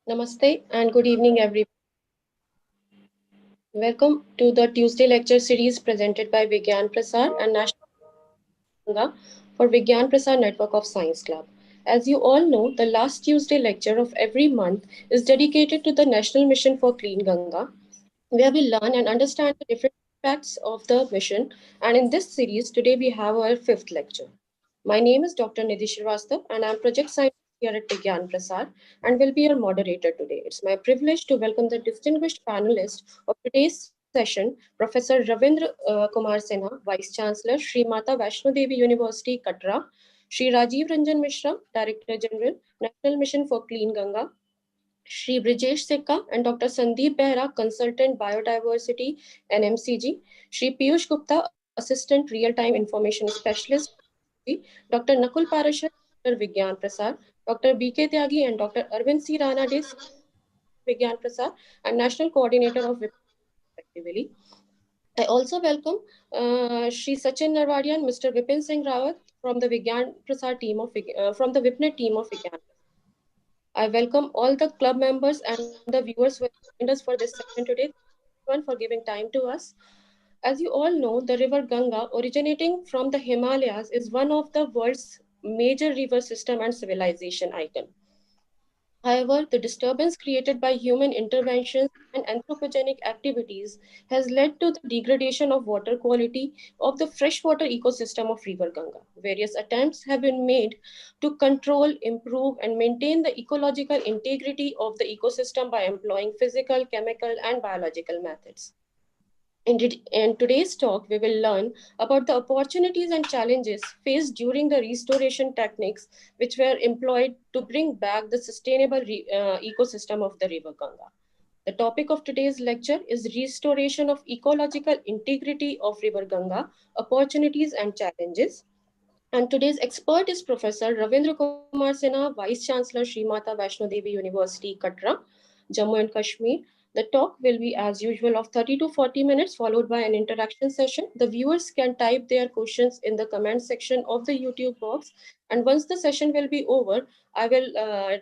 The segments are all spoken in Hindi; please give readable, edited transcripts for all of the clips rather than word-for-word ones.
Namaste and good evening, everyone. Welcome to the Tuesday lecture series presented by Vigyan Prasar and National Ganga for Vigyan Prasar Network of Science Club. As you all know, the last Tuesday lecture of every month is dedicated to the National Mission for Clean Ganga, where we learn and understand the different aspects of the mission. And in this series, today we have our fifth lecture. My name is Dr. Nidhi Srivastava, and I'm project scientist here at Vigyan Prasar and will be your moderator today. It's my privilege to welcome the distinguished panelist of today's session, Professor Ravindra Kumar Sinha, Vice Chancellor, Sri Mata Vaishno Devi University, Katra, Sri Rajiv Ranjan Mishra, Director General, National Mission for Clean Ganga, Shri Brijesh Sikka and Dr. Sandeep Behra, Consultant Biodiversity, NMCG, Shri Piyush Gupta, Assistant Real-Time Information Specialist, Dr. Nakul Parashar, Dr. Vigyan Prasad, Dr. B.K. Tyagi and Dr. Arvind C. Ranade, Vigyan Prasad, and National Coordinator of WIP, respectively. I also welcome Shri Sachin Narwadian, Mr. Vipin Singh Rawat from the Vigyan Prasad team from the WIPNET team of Vigyan. I welcome all the club members and the viewers who have joined us for this session today. Thank you for giving time to us. As you all know, the river Ganga, originating from the Himalayas, is one of the world's major river system and civilization icon. However, the disturbance created by human interventions and anthropogenic activities has led to the degradation of water quality of the freshwater ecosystem of River Ganga. Various attempts have been made to control, improve, and maintain the ecological integrity of the ecosystem by employing physical, chemical, and biological methods. In today's talk, we will learn about the opportunities and challenges faced during the restoration techniques which were employed to bring back the sustainable ecosystem of the River Ganga. The topic of today's lecture is restoration of ecological integrity of River Ganga, opportunities and challenges. And today's expert is Professor Ravindra Kumar Sinha, Vice Chancellor, Sri Mata Vaishno Devi University, Katra, Jammu and Kashmir. The talk will be, as usual, of 30 to 40 minutes, followed by an interaction session. The viewers can type their questions in the comment section of the YouTube box. And once the session will be over, I will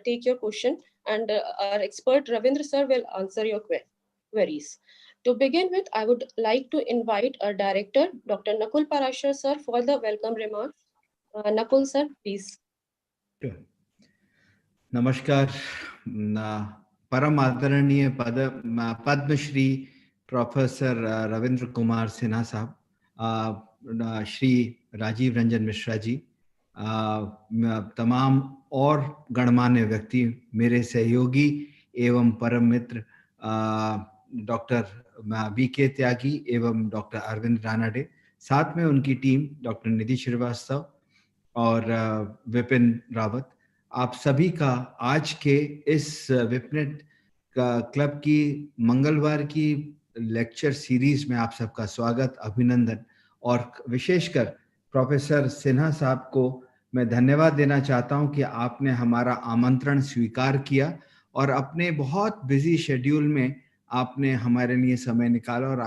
take your question, and our expert Ravindra sir will answer your queries. To begin with, I would like to invite our director, Dr. Nakul Parashar sir, for the welcome remarks. Nakul sir, please. Sure. नमस्कार परम आदरणीय पद्मश्री प्रोफेसर रविंद्र कुमार सिन्हा साहब, श्री राजीव रंजन मिश्रा जी, तमाम और गणमान्य व्यक्ति, मेरे सहयोगी एवं परम मित्र डॉक्टर B.K. त्यागी एवं डॉक्टर अरविंद रानाडे, साथ में उनकी टीम डॉक्टर निधि श्रीवास्तव और विपिन रावत, आप सभी का आज के इस विपनेट क्लब की मंगलवार की लेक्चर सीरीज में आप सबका स्वागत, अभिनंदन। और विशेषकर प्रोफेसर सिन्हा साहब को मैं धन्यवाद देना चाहता हूं कि आपने हमारा आमंत्रण स्वीकार किया और अपने बहुत बिजी शेड्यूल में आपने हमारे लिए समय निकाला। और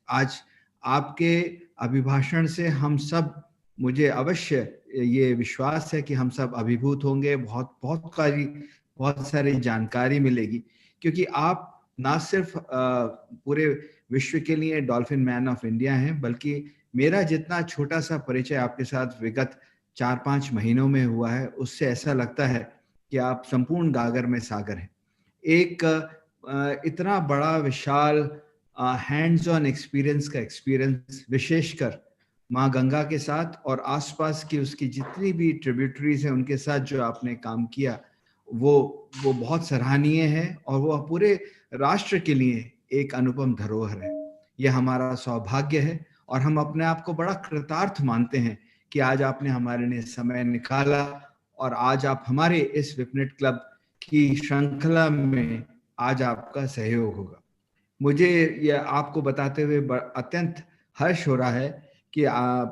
आज आपके अभिभाषण से हम सब, मुझे अवश्य ये विश्वास है कि हम सब अभिभूत होंगे, बहुत सारी जानकारी मिलेगी, क्योंकि आप ना सिर्फ पूरे विश्व के लिए डॉल्फिन मैन ऑफ इंडिया हैं, बल्कि मेरा जितना छोटा सा परिचय आपके साथ विगत 4-5 महीनों में हुआ है, उससे ऐसा लगता है कि आप संपूर्ण गागर में सागर हैं। एक इतना बड़ा विशाल हैंड्स ऑन एक्सपीरियंस विशेषकर माँ गंगा के साथ और आसपास की उसकी जितनी भी ट्रिब्यूटरीज हैं उनके साथ जो आपने काम किया, वो बहुत सराहनीय है और वो पूरे राष्ट्र के लिए एक अनुपम धरोहर है। यह हमारा सौभाग्य है और हम अपने आप को बड़ा कृतार्थ मानते हैं कि आज आपने हमारे लिए समय निकाला और आज आप हमारे इस विपनेट क्लब की श्रृंखला में आज आपका सहयोग होगा। मुझे यह आपको बताते हुए अत्यंत हर्ष हो रहा है कि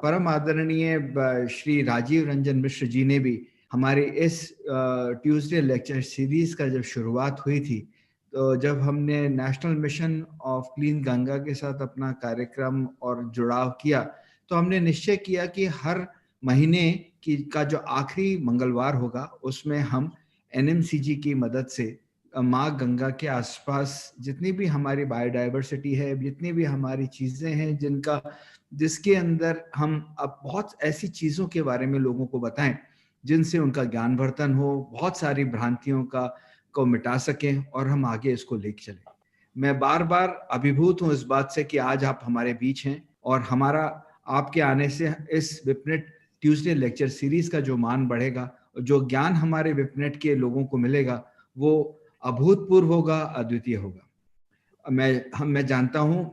परम आदरणीय श्री राजीव रंजन मिश्र जी ने भी हमारे इस ट्यूसडे लेक्चर सीरीज का जब शुरुआत हुई थी, तो जब हमने national mission of clean Ganga के साथ अपना कार्यक्रम और जुड़ाव किया, तो हमने निश्चय किया कि हर महीने का जो आखिरी मंगलवार होगा उसमें हम NMCG की मदद से माँ गंगा के आसपास जितनी भी हमारी बायोडाइवर्सिटी है, जितनी भी हमारी चीजें हैं, जिसके अंदर हम अब बहुत ऐसी चीजों के बारे में लोगों को बताएं जिनसे उनका ज्ञान वर्धन हो, बहुत सारी भ्रांतियों को मिटा सकें और हम आगे इसको लेके चलें। मैं बार बार अभिभूत हूं इस बात से कि आज आप हमारे बीच हैं और हमारा आपके आने से इस विपनेट ट्यूसडे लेक्चर सीरीज का जो मान बढ़ेगा और जो ज्ञान हमारे विपनेट के लोगों को मिलेगा वो अभूतपूर्व होगा, अद्वितीय होगा। मैं जानता हूं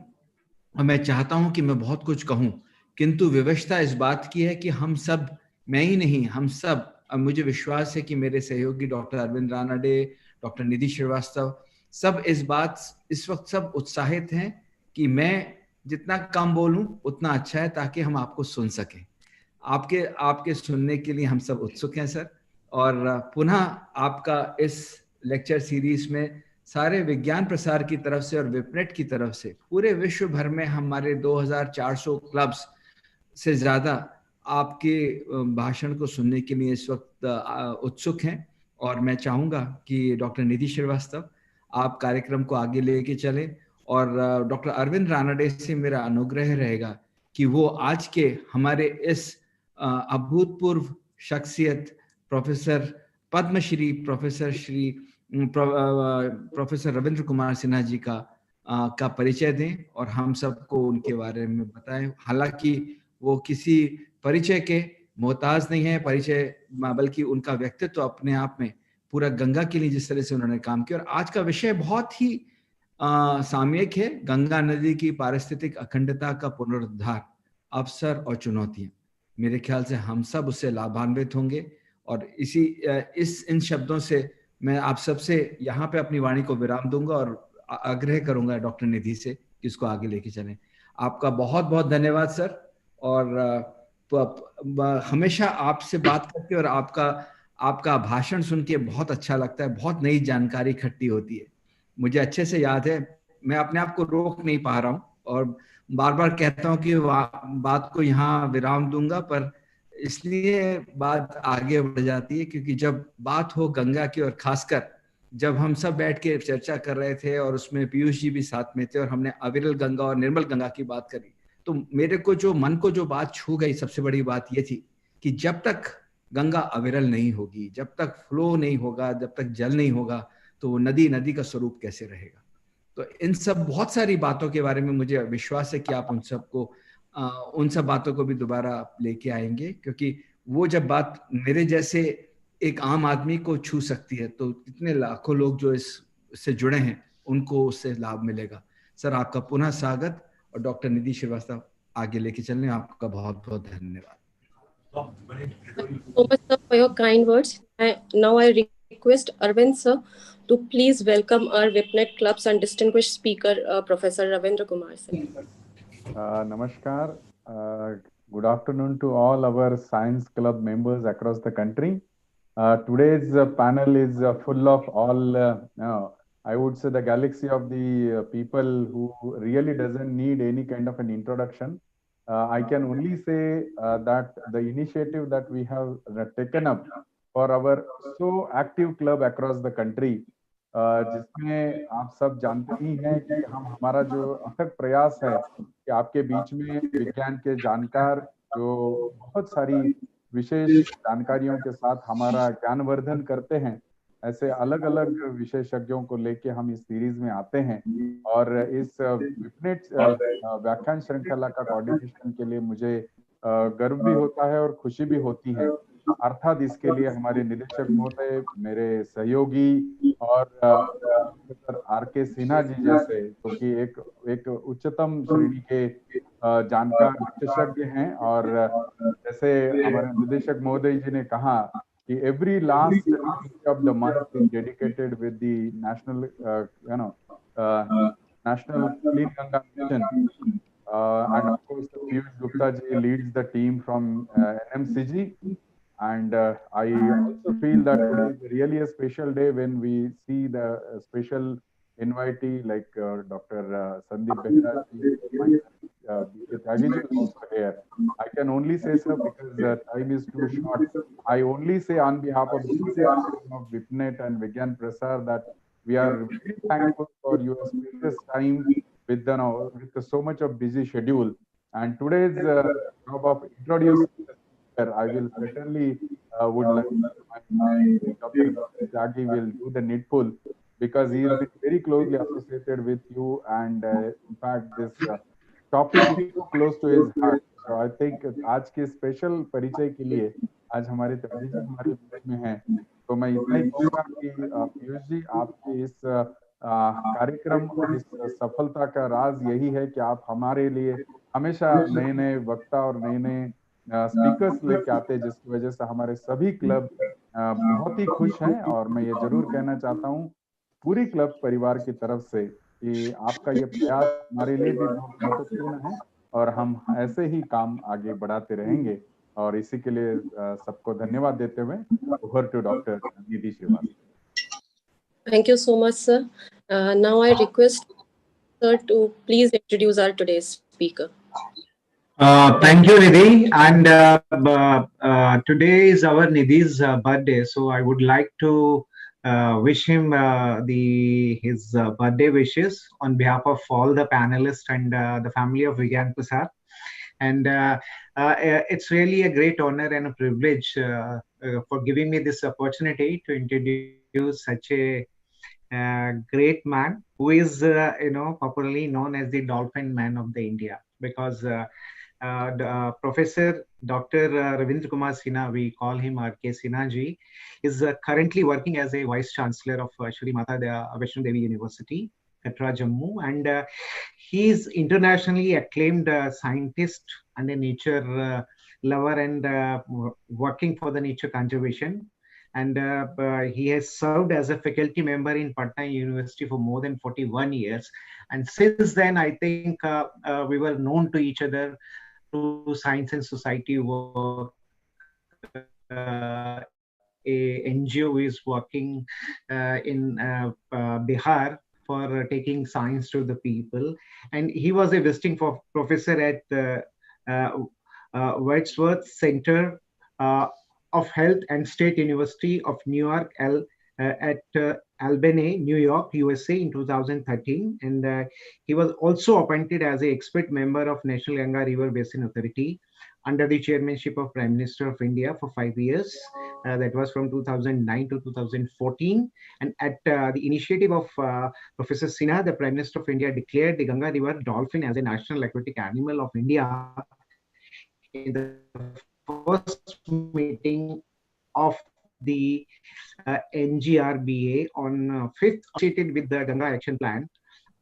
और मैं चाहता हूं कि मैं बहुत कुछ कहूं, किंतु विवशता इस बात की है कि हम सब, मैं ही नहीं, हम सब, अब मुझे विश्वास है कि मेरे सहयोगी डॉक्टर अरविंद रानाडे, डॉक्टर निधि श्रीवास्तव, सब इस वक्त सब उत्साहित हैं कि मैं जितना कम बोलूं उतना अच्छा है, ताकि हम आपको सुन सकें। आपके सुनने के लिए हम सब उत्सुक हैं सर। और पुनः आपका इस लेक्चर सीरीज में सारे विज्ञान प्रसार की तरफ से और विपनेट की तरफ से पूरे विश्व भर में हमारे 2400 क्लब्स से ज्यादा आपके भाषण को सुनने के लिए इस वक्त उत्सुक हैं। और मैं चाहूंगा कि डॉक्टर निधि श्रीवास्तव आप कार्यक्रम को आगे लेके चलें, और डॉक्टर अरविंद रानाडे से मेरा अनुग्रह रहेगा कि वो आज के हमारे इस अभूतपूर्व शख्सियत प्रोफेसर पद्मश्री प्रोफेसर रविंद्र कुमार सिन्हा जी का परिचय दें और हम सबको उनके बारे में बताएं। हालांकि वो किसी परिचय के मोहताज नहीं है, बल्कि उनका व्यक्तित्व अपने आप में पूरा गंगा के लिए जिस तरह से उन्होंने काम किया। और आज का विषय बहुत ही सामयिक है, गंगा नदी की पारिस्थितिक अखंडता का पुनरुद्धार, अवसर और चुनौतियां। मेरे ख्याल से हम सब उससे लाभान्वित होंगे। और इन शब्दों से मैं आप सबसे यहाँ पे अपनी वाणी को विराम दूंगा और आग्रह करूंगा डॉक्टर निधि से कि इसको आगे लेके चलें। आपका बहुत बहुत धन्यवाद सर। और हमेशा आपसे बात करके और आपका भाषण सुन के बहुत अच्छा लगता है, बहुत नई जानकारी इकट्ठी होती है। मुझे अच्छे से याद है, मैं अपने आप को रोक नहीं पा रहा हूँ और बार बार कहता हूँ कि बात को यहाँ विराम दूंगा, पर इसलिए बात आगे बढ़ जाती है क्योंकि जब बात हो गंगा की, और खासकर जब हम सब बैठ के चर्चा कर रहे थे और उसमें पीयूष जी भी साथ में थे और हमने अविरल गंगा और निर्मल गंगा की बात करी, तो मेरे को जो मन को जो बात छू गई, सबसे बड़ी बात ये थी कि जब तक गंगा अविरल नहीं होगी, जब तक फ्लो नहीं होगा, जब तक जल नहीं होगा, तो वो नदी का स्वरूप कैसे रहेगा। तो इन सब बहुत सारी बातों के बारे में मुझे विश्वास है कि आप उन सब बातों को भी दोबारा लेके आएंगे, क्योंकि वो जब बात मेरे जैसे एक आम आदमी को छू सकती है तो इतने लाखों लोग जो इससे जुड़े हैं उनको उससे लाभ मिलेगा। सर आपका पुनः स्वागत, और डॉक्टर निधि श्रीवास्तव आगे लेके चलने आपका बहुत बहुत धन्यवाद। So much sir for your kind words. Now I request Arvind sir to please welcome our VIPNET clubs and distinguished speaker Professor Ravindra Kumar Singh. Namaskar. Good afternoon to all our science club members across the country. Today's panel is full of all, I would say, the galaxy of the people who really doesn't need any kind of an introduction. I can only say that the initiative that we have taken up for our so active club across the country, जिसमें आप सब जानते ही हैं कि हमारा जो अथक प्रयास है कि आपके बीच में विज्ञान के जानकार जो बहुत सारी विशेष जानकारियों के साथ हमारा ज्ञानवर्धन करते हैं, ऐसे अलग अलग विशेषज्ञों को लेके हम इस सीरीज में आते हैं। और इस विपनेट व्याख्यान श्रृंखला का कोऑर्डिनेशन के लिए मुझे गर्व भी होता है और खुशी भी होती है। अर्थात इसके लिए हमारे निदेशक महोदय, मेरे सहयोगी और प्रोफेसर आर.के. सिन्हा जी जैसे, जो कि एक उच्चतम श्रेणी के जानकार विशेषज्ञ हैं। और जैसे हमारे निदेशक महोदय जी ने कहा कि every last week of the month is dedicated with the national Clean Ganga Mission, and of course Piyush Gupta ji leads the team from NMCG. And I also feel that today is really a special day when we see the special invitee like Dr. Sandeep Behra ji, Tyagi ji is also here. I can only say so because the time is too short. I only say on behalf of the of VIPNET and Vigyan Prasar that We are very thankful for your precious time with so much of busy schedule. And today's job of introducing the speaker, I will certainly would like my Dr. Jagi will do the needful, because he has been very closely associated with you, and in fact this topic is so close to his heart. So I think आज के स्पेशल परिचय के लिए आज हमारे त्यागी जी हमारे बीच में हैं. तो मैं इतना ही कहूंगा कि पीयूष जी, आपके इस कार्यक्रम और इस सफलता का राज यही है कि आप हमारे लिए हमेशा नए नए वक्ता और नए नए स्पीकर्स लेके आते हैं, जिसकी वजह से हमारे सभी क्लब बहुत ही खुश हैं. और मैं ये जरूर कहना चाहता हूँ पूरी क्लब परिवार की तरफ से कि आपका ये प्रयास हमारे लिए भी बहुत महत्वपूर्ण है, और हम ऐसे ही काम आगे बढ़ाते रहेंगे. और इसी के लिए सबको धन्यवाद देते हुए over to doctor Nidhi Shrivastava. Thank you so much, sir. Now I request sir to please introduce our today's speaker. Thank you, Nidhi. And today is our Nidhi's birthday, so I would like to wish him his birthday wishes on behalf of all the panelists and the family of Vigyan Prasad. And it's really a great honor and a privilege for giving me this opportunity to introduce such a great man who is popularly known as the Dolphin Man of the India, because Professor Dr. Ravindra Kumar Sinha, we call him R.K. Sinha ji, is currently working as a Vice Chancellor of Shri Mata Vaishno Devi University, Katra, Jammu, and he is internationally acclaimed scientist and a nature lover, and working for the nature conservation. And he has served as a faculty member in Patna University for more than 41 years. And since then, I think we were known to each other through Science and Society work. A NGO is working in Bihar for taking science to the people. And he was a visiting professor at Wordsworth Center of Health and State University of New York at Albany, New York, USA in 2013. And he was also appointed as an expert member of National Ganga River Basin Authority under the chairmanship of Prime Minister of India for 5 years. That was from 2009 to 2014. And at the initiative of Professor Sinha, the Prime Minister of India declared the Ganga River dolphin as a national aquatic animal of India in the first meeting of the NGRBA on 5th, associated with the Ganga Action Plan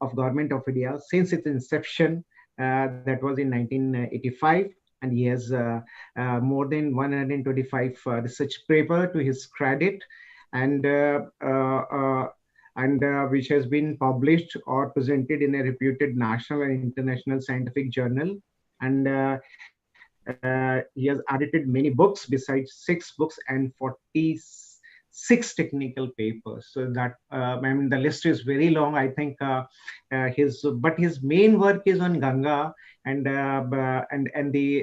of Government of India since its inception, that was in 1985. And he has more than 125 research paper to his credit, and which has been published or presented in a reputed national and international scientific journal. And he has edited many books besides 6 books and 46 technical papers. So that the list is very long. I think but his main work is on Ganga and the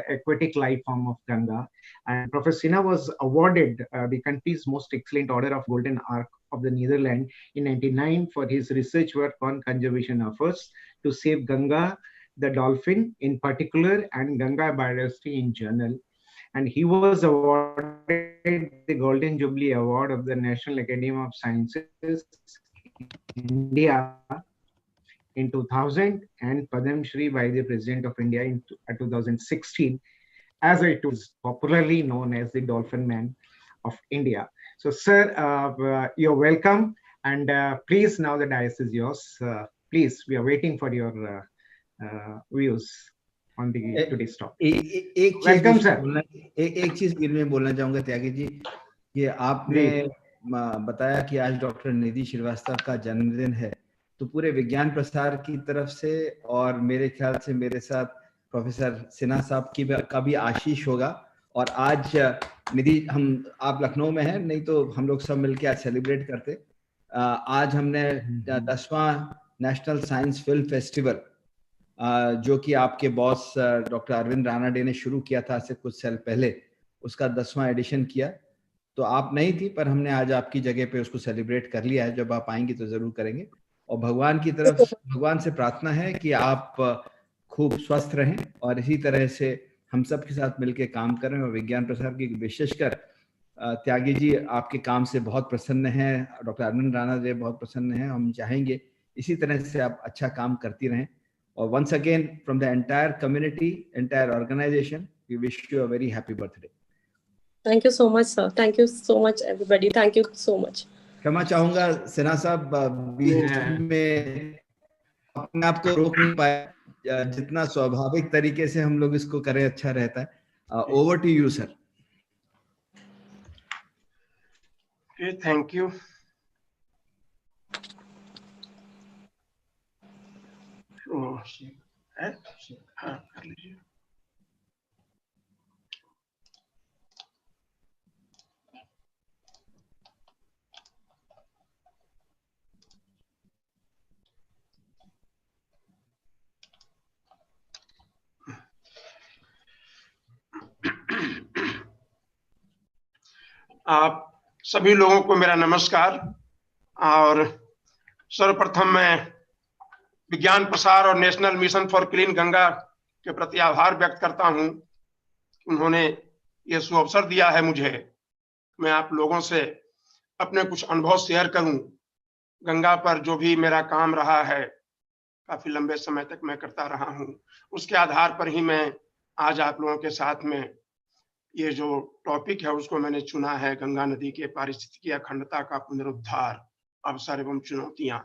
aquatic life form of Ganga. And Professor Sinha was awarded the country's most excellent order of Golden Ark of the Netherlands in 1999 for his research work on conservation efforts to save Ganga, the dolphin in particular, and Ganga biodiversity in general. And he was awarded the Golden Jubilee Award of the National Academy of Sciences, India in 2000, and Padam Shri by the President of India in 2016, as it was popularly known as the Dolphin Man of India. So, sir, you're welcome, and please, now the dais is yours. Please, we are waiting for your views on the today's topic. Welcome, sir. एक चीज मैं बोलना चाहूंगा त्यागी जी, कि आपने बताया कि आज डॉक्टर निधि श्रीवास्तव का जन्मदिन है, तो पूरे विज्ञान प्रसार की तरफ से और मेरे ख्याल से मेरे साथ प्रोफेसर सिन्हा साहब का भी आशीष होगा. और आज निधि, आप लखनऊ में हैं, नहीं तो हम लोग सब मिलकर आज सेलिब्रेट करते. आज हमने 10वां नेशनल साइंस फिल्म फेस्टिवल, जो कि आपके बॉस डॉक्टर अरविंद रानाडे ने शुरू किया था आज से कुछ साल पहले, उसका 10वां एडिशन किया. तो आप नहीं थी, पर हमने आज आपकी जगह पे उसको सेलिब्रेट कर लिया है। जब आप आएंगी तो जरूर करेंगे। और भगवान से प्रार्थना है कि आप खूब स्वस्थ रहें और इसी तरह से हम सब के साथ मिलकर काम करें। और विज्ञान प्रसार की विशेषकर त्यागी जी आपके काम से बहुत प्रसन्न हैं, डॉक्टर अरविंद राणा जी बहुत प्रसन्न हैं। हम चाहेंगे इसी तरह से आप अच्छा काम करती रहें। और once again from the entire community, entire organisation, we wish you a very happy birthday. Thank you so much, sir. Thank you so much, everybody. Thank you so much. क्षमा चाहूंगा सिन्हा साहब, बीच में अपने आप को रोक नहीं पाए। जितना स्वाभाविक तरीके से हम लोग इसको करें अच्छा रहता है। Over to you sir. Thank you. हाँ, कर लीजिए। आप सभी लोगों को मेरा नमस्कार। और सर्वप्रथम मैं विज्ञान प्रसार और national mission for clean Ganga के प्रति आभार व्यक्त करता हूं। उन्होंने ये सुअवसर दिया है मुझे, मैं आप लोगों से अपने कुछ अनुभव शेयर करूं। गंगा पर जो भी मेरा काम रहा है, काफी लंबे समय तक मैं करता रहा हूं, उसके आधार पर ही मैं आज आप लोगों के साथ में ये जो टॉपिक है उसको मैंने चुना है, गंगा नदी के पारिस्थितिकी अखंडता का पुनरुद्धार, अवसर एवं चुनौतियां,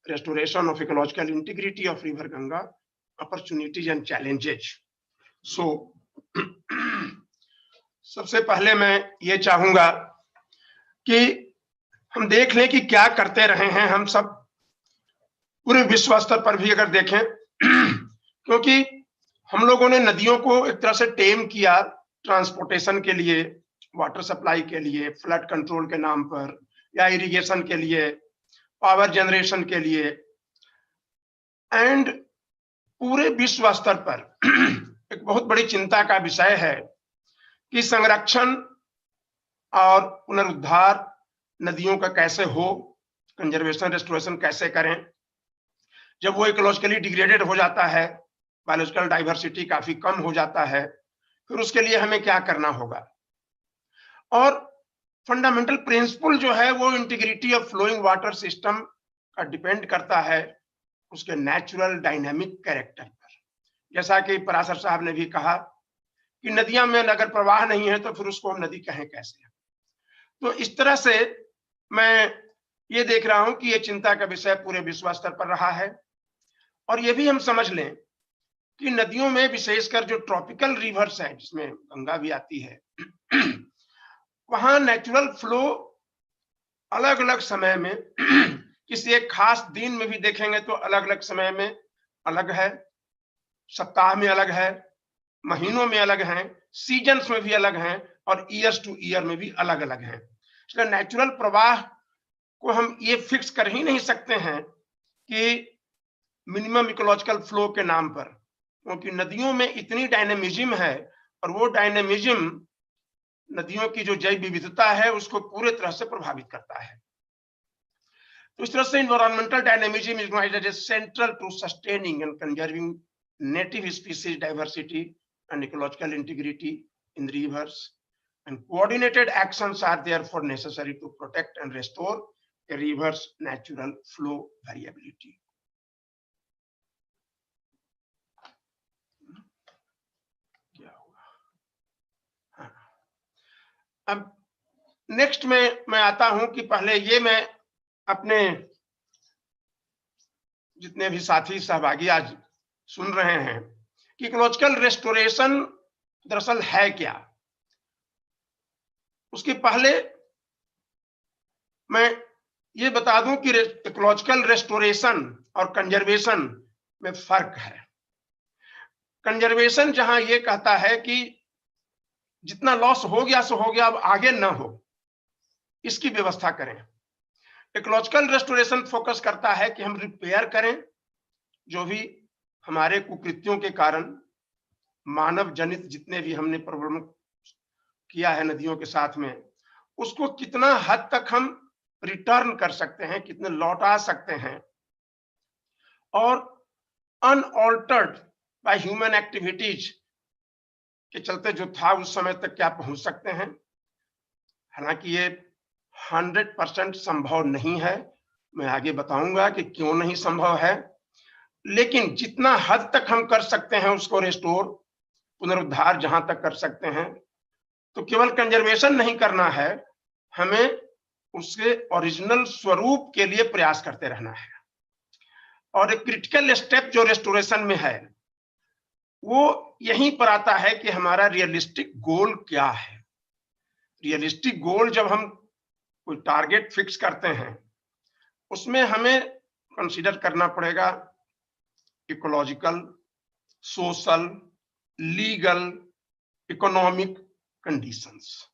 restoration of ecological integrity of river Ganga, opportunities and challenges. So सबसे पहले मैं ये चाहूंगा कि हम देख लें कि क्या करते रहे हैं हम सब पूरे विश्व स्तर पर भी अगर देखें, क्योंकि हम लोगों ने नदियों को एक तरह से टेम किया ट्रांसपोर्टेशन के लिए, वाटर सप्लाई के लिए, फ्लड कंट्रोल के नाम पर, या इरिगेशन के लिए, पावर जनरेशन के लिए। एंड पूरे विश्व स्तर पर एक बहुत बड़ी चिंता का विषय है कि संरक्षण और पुनरुद्धार नदियों का कैसे हो, कंजर्वेशन रेस्टोरेशन कैसे करें। जब वो इकोलॉजिकली डिग्रेडेड हो जाता है, बायोलॉजिकल डाइवर्सिटी काफी कम हो जाता है, फिर उसके लिए हमें क्या करना होगा। और फंडामेंटल प्रिंसिपल जो है वो integrity of flowing water system का डिपेंड करता है उसके नेचुरल डायनामिक कैरेक्टर पर। जैसा कि पराशर साहब ने भी कहा कि नदियां में अगर प्रवाह नहीं है तो फिर उसको हम नदी कहें कैसे। तो इस तरह से मैं ये देख रहा हूं कि ये चिंता का विषय पूरे विश्व स्तर पर रहा है। और ये भी हम समझ लें कि नदियों में विशेषकर जो ट्रॉपिकल रिवर्स है, जिसमें गंगा भी आती है, वहां नेचुरल फ्लो अलग अलग समय में किसी एक खास दिन में भी देखेंगे तो अलग अलग समय में अलग है, सप्ताह में अलग है, महीनों में अलग है, सीजन्स में भी अलग हैं, और ईयर्स टू ईयर में भी अलग अलग हैं। इसलिए नेचुरल प्रवाह को हम ये फिक्स कर ही नहीं सकते हैं कि मिनिमम इकोलॉजिकल फ्लो के नाम पर, क्योंकि नदियों में इतनी डायनेमिज्म है और वो डायनेमिज्म नदियों की जो जैव विविधता है उसको पूरे तरह से प्रभावित करता है। तो इस तरह से environmental dynamism is known as central to sustaining and conserving native species diversity and ecological integrity in the rivers, and coordinated actions are therefore necessary to protect and restore a river's natural flow variability. क्या होगा? अब नेक्स्ट में मैं आता हूं कि पहले ये मैं अपने जितने भी साथी सहभागी आज सुन रहे हैं कि इकोलॉजिकल रेस्टोरेशन दरअसल है क्या। उसके पहले मैं ये बता दूं कि इकोलॉजिकल रेस्टोरेशन और कंजर्वेशन में फर्क है। कंजर्वेशन जहां ये कहता है कि जितना लॉस हो गया सो हो गया, अब आगे ना हो, इसकी व्यवस्था करें। इकोलॉजिकल रेस्टोरेशन फोकस करता है कि हम रिपेयर करें जो भी हमारे कुकृत्यों के कारण मानव जनित जितने भी हमने प्रॉब्लम किया है नदियों के साथ में, उसको कितना हद तक हम रिटर्न कर सकते हैं, कितने लौटा सकते हैं, और अनऑल्टर्ड बाय ह्यूमन एक्टिविटीज के चलते जो था उस समय तक क्या पहुंच सकते हैं। हालांकि ये 100% संभव नहीं है, मैं आगे बताऊंगा कि क्यों नहीं संभव है, लेकिन जितना हद तक हम कर सकते हैं उसको रेस्टोर, पुनरुद्धार जहां तक कर सकते हैं, तो केवल कंजर्वेशन नहीं करना है, हमें उसके ओरिजिनल स्वरूप के लिए प्रयास करते रहना है। और एक क्रिटिकल स्टेप जो रेस्टोरेशन में है वो यहीं पर आता है कि हमारा रियलिस्टिक गोल क्या है। रियलिस्टिक गोल जब हम कोई टारगेट फिक्स करते हैं उसमें हमें कंसीडर करना पड़ेगा ecological, social, legal, economic conditions.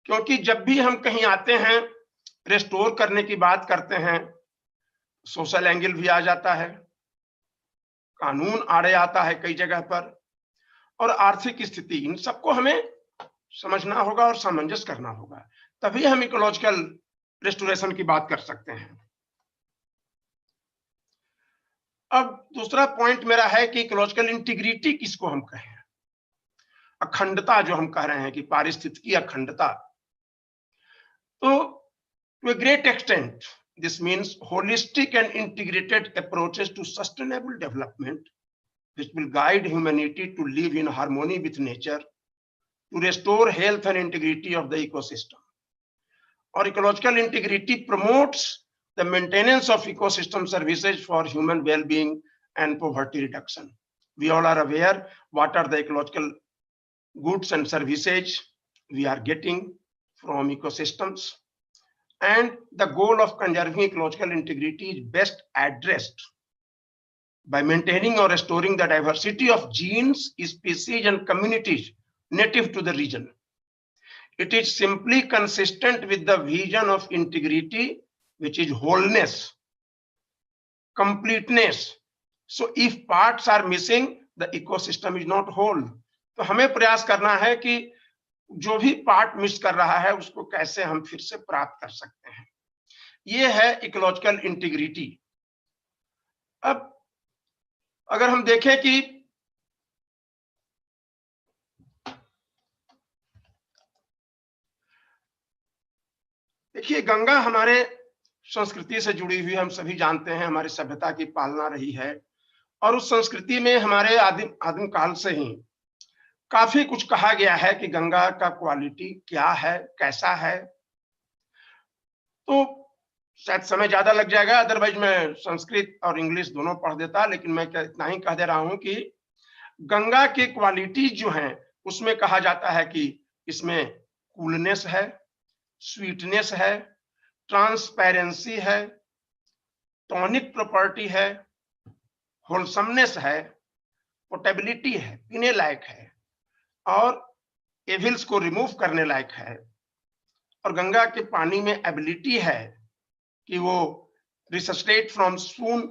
क्योंकि जब भी हम कहीं आते हैं, रेस्टोर करने की बात करते हैं, सोशल एंगल भी आ जाता है, कानून आड़े आता है कई जगह पर, और आर्थिक स्थिति, इन सबको हमें समझना होगा और सामंजस्य करना होगा, तभी हम इकोलॉजिकल रेस्टोरेशन की बात कर सकते हैं। अब दूसरा पॉइंट मेरा है कि इकोलॉजिकल इंटीग्रिटी किसको हम कहें, अखंडता जो हम कह रहे हैं कि पारिस्थितिकी अखंडता। तो to a great extent this means holistic and integrated approaches to sustainable development which will guide humanity to live in harmony with nature, to restore health and integrity of the ecosystem. Or ecological integrity promotes the maintenance of ecosystem services for human well-being and poverty reduction. We all are aware what are the ecological goods and services we are getting from ecosystems, and the goal of conserving ecological integrity is best addressed by maintaining or restoring the diversity of genes, species, and communities native to the region. It is simply consistent with the vision of integrity, which is wholeness, completeness. So if parts are missing, the ecosystem is not whole. तो हमें प्रयास करना है कि जो भी पार्ट मिस कर रहा है उसको कैसे हम फिर से प्राप्त कर सकते हैं, ये है इकोलॉजिकल इंटीग्रिटी। अब अगर हम देखें कि देखिए गंगा हमारे संस्कृति से जुड़ी हुई, हम सभी जानते हैं, हमारी सभ्यता की पालना रही है, और उस संस्कृति में हमारे आदिम काल से ही काफी कुछ कहा गया है कि गंगा का क्वालिटी क्या है, कैसा है। तो शायद समय ज्यादा लग जाएगा, अदरवाइज मैं संस्कृत और इंग्लिश दोनों पढ़ देता, लेकिन मैं इतना ही कह दे रहा हूं कि गंगा के क्वालिटीज जो हैं उसमें कहा जाता है कि इसमें कूलनेस है, स्वीटनेस है, ट्रांसपेरेंसी है, टॉनिक प्रॉपर्टी है, होलसमनेस है, पोर्टेबिलिटी है, पीने लायक है, और एविल्स को रिमूव करने लायक है। और गंगा के पानी में एबिलिटी है कि वो रिसस्टेट from swoon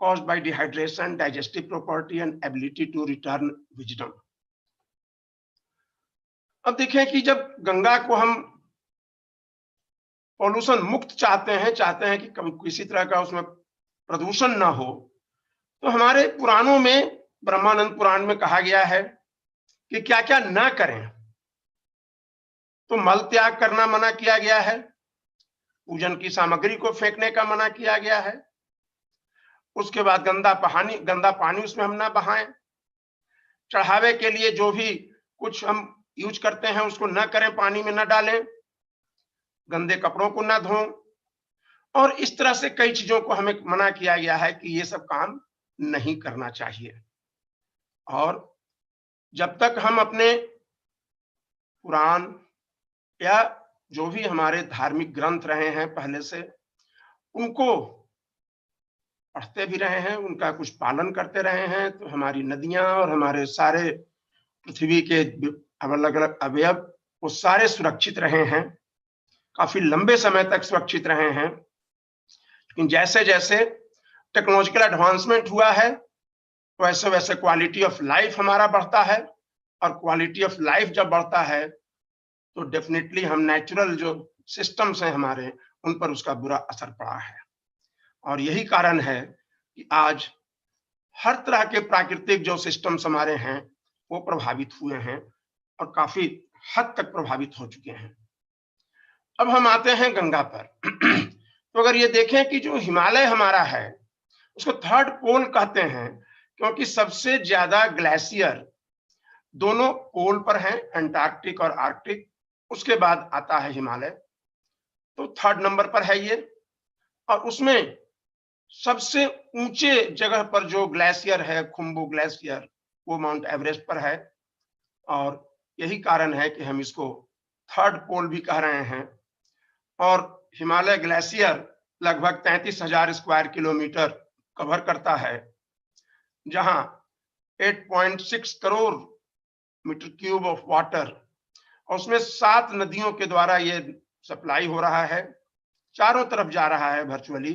caused by dehydration, digestive property and ability to return wisdom. अब देखें कि जब गंगा को हम पॉल्यूशन मुक्त चाहते हैं कि कभी किसी तरह का उसमें प्रदूषण ना हो, तो हमारे पुराणों में, ब्रह्मानंद पुराण में कहा गया है कि क्या क्या ना करें। तो मल त्याग करना मना किया गया है, पूजन की सामग्री को फेंकने का मना किया गया है, उसके बाद गंदा पानी उसमें हम ना बहाएं, चढ़ावे के लिए जो भी कुछ हम यूज करते हैं उसको ना करें, पानी में ना डालें, गंदे कपड़ों को ना धों, और इस तरह से कई चीजों को हमें मना किया गया है कि ये सब काम नहीं करना चाहिए। और जब तक हम अपने पुराण या जो भी हमारे धार्मिक ग्रंथ रहे हैं पहले से, उनको पढ़ते भी रहे हैं, उनका कुछ पालन करते रहे हैं, तो हमारी नदियां और हमारे सारे पृथ्वी के अलग अलग अवयव वो सारे सुरक्षित रहे हैं, काफी लंबे समय तक सुरक्षित रहे हैं। लेकिन जैसे जैसे टेक्नोलॉजिकल एडवांसमेंट हुआ है वैसे वैसे क्वालिटी ऑफ लाइफ हमारा बढ़ता है, और क्वालिटी ऑफ लाइफ जब बढ़ता है तो डेफिनेटली हम नेचुरल जो सिस्टम्स हैं हमारे, उन पर उसका बुरा असर पड़ा है। और यही कारण है कि आज हर तरह के प्राकृतिक जो सिस्टम्स हमारे हैं वो प्रभावित हुए हैं और काफी हद तक प्रभावित हो चुके हैं। अब हम आते हैं गंगा पर। तो अगर ये देखें कि जो हिमालय हमारा है उसको थर्ड पोल कहते हैं, क्योंकि सबसे ज्यादा ग्लेशियर दोनों पोल पर हैं, अंटार्कटिक और आर्कटिक। उसके बाद आता है हिमालय, तो थर्ड नंबर पर है ये। और उसमें सबसे ऊंचे जगह पर जो ग्लेशियर है, खुम्बू ग्लेशियर, वो माउंट एवरेस्ट पर है। और यही कारण है कि हम इसको थर्ड पोल भी कह रहे हैं। और हिमालय ग्लेशियर लगभग 33,000 स्क्वायर किलोमीटर कवर करता है, जहां 8.6 crore metre cube of water, और उसमें 7 नदियों के द्वारा ये सप्लाई हो रहा है, चारों तरफ जा रहा है वर्चुअली।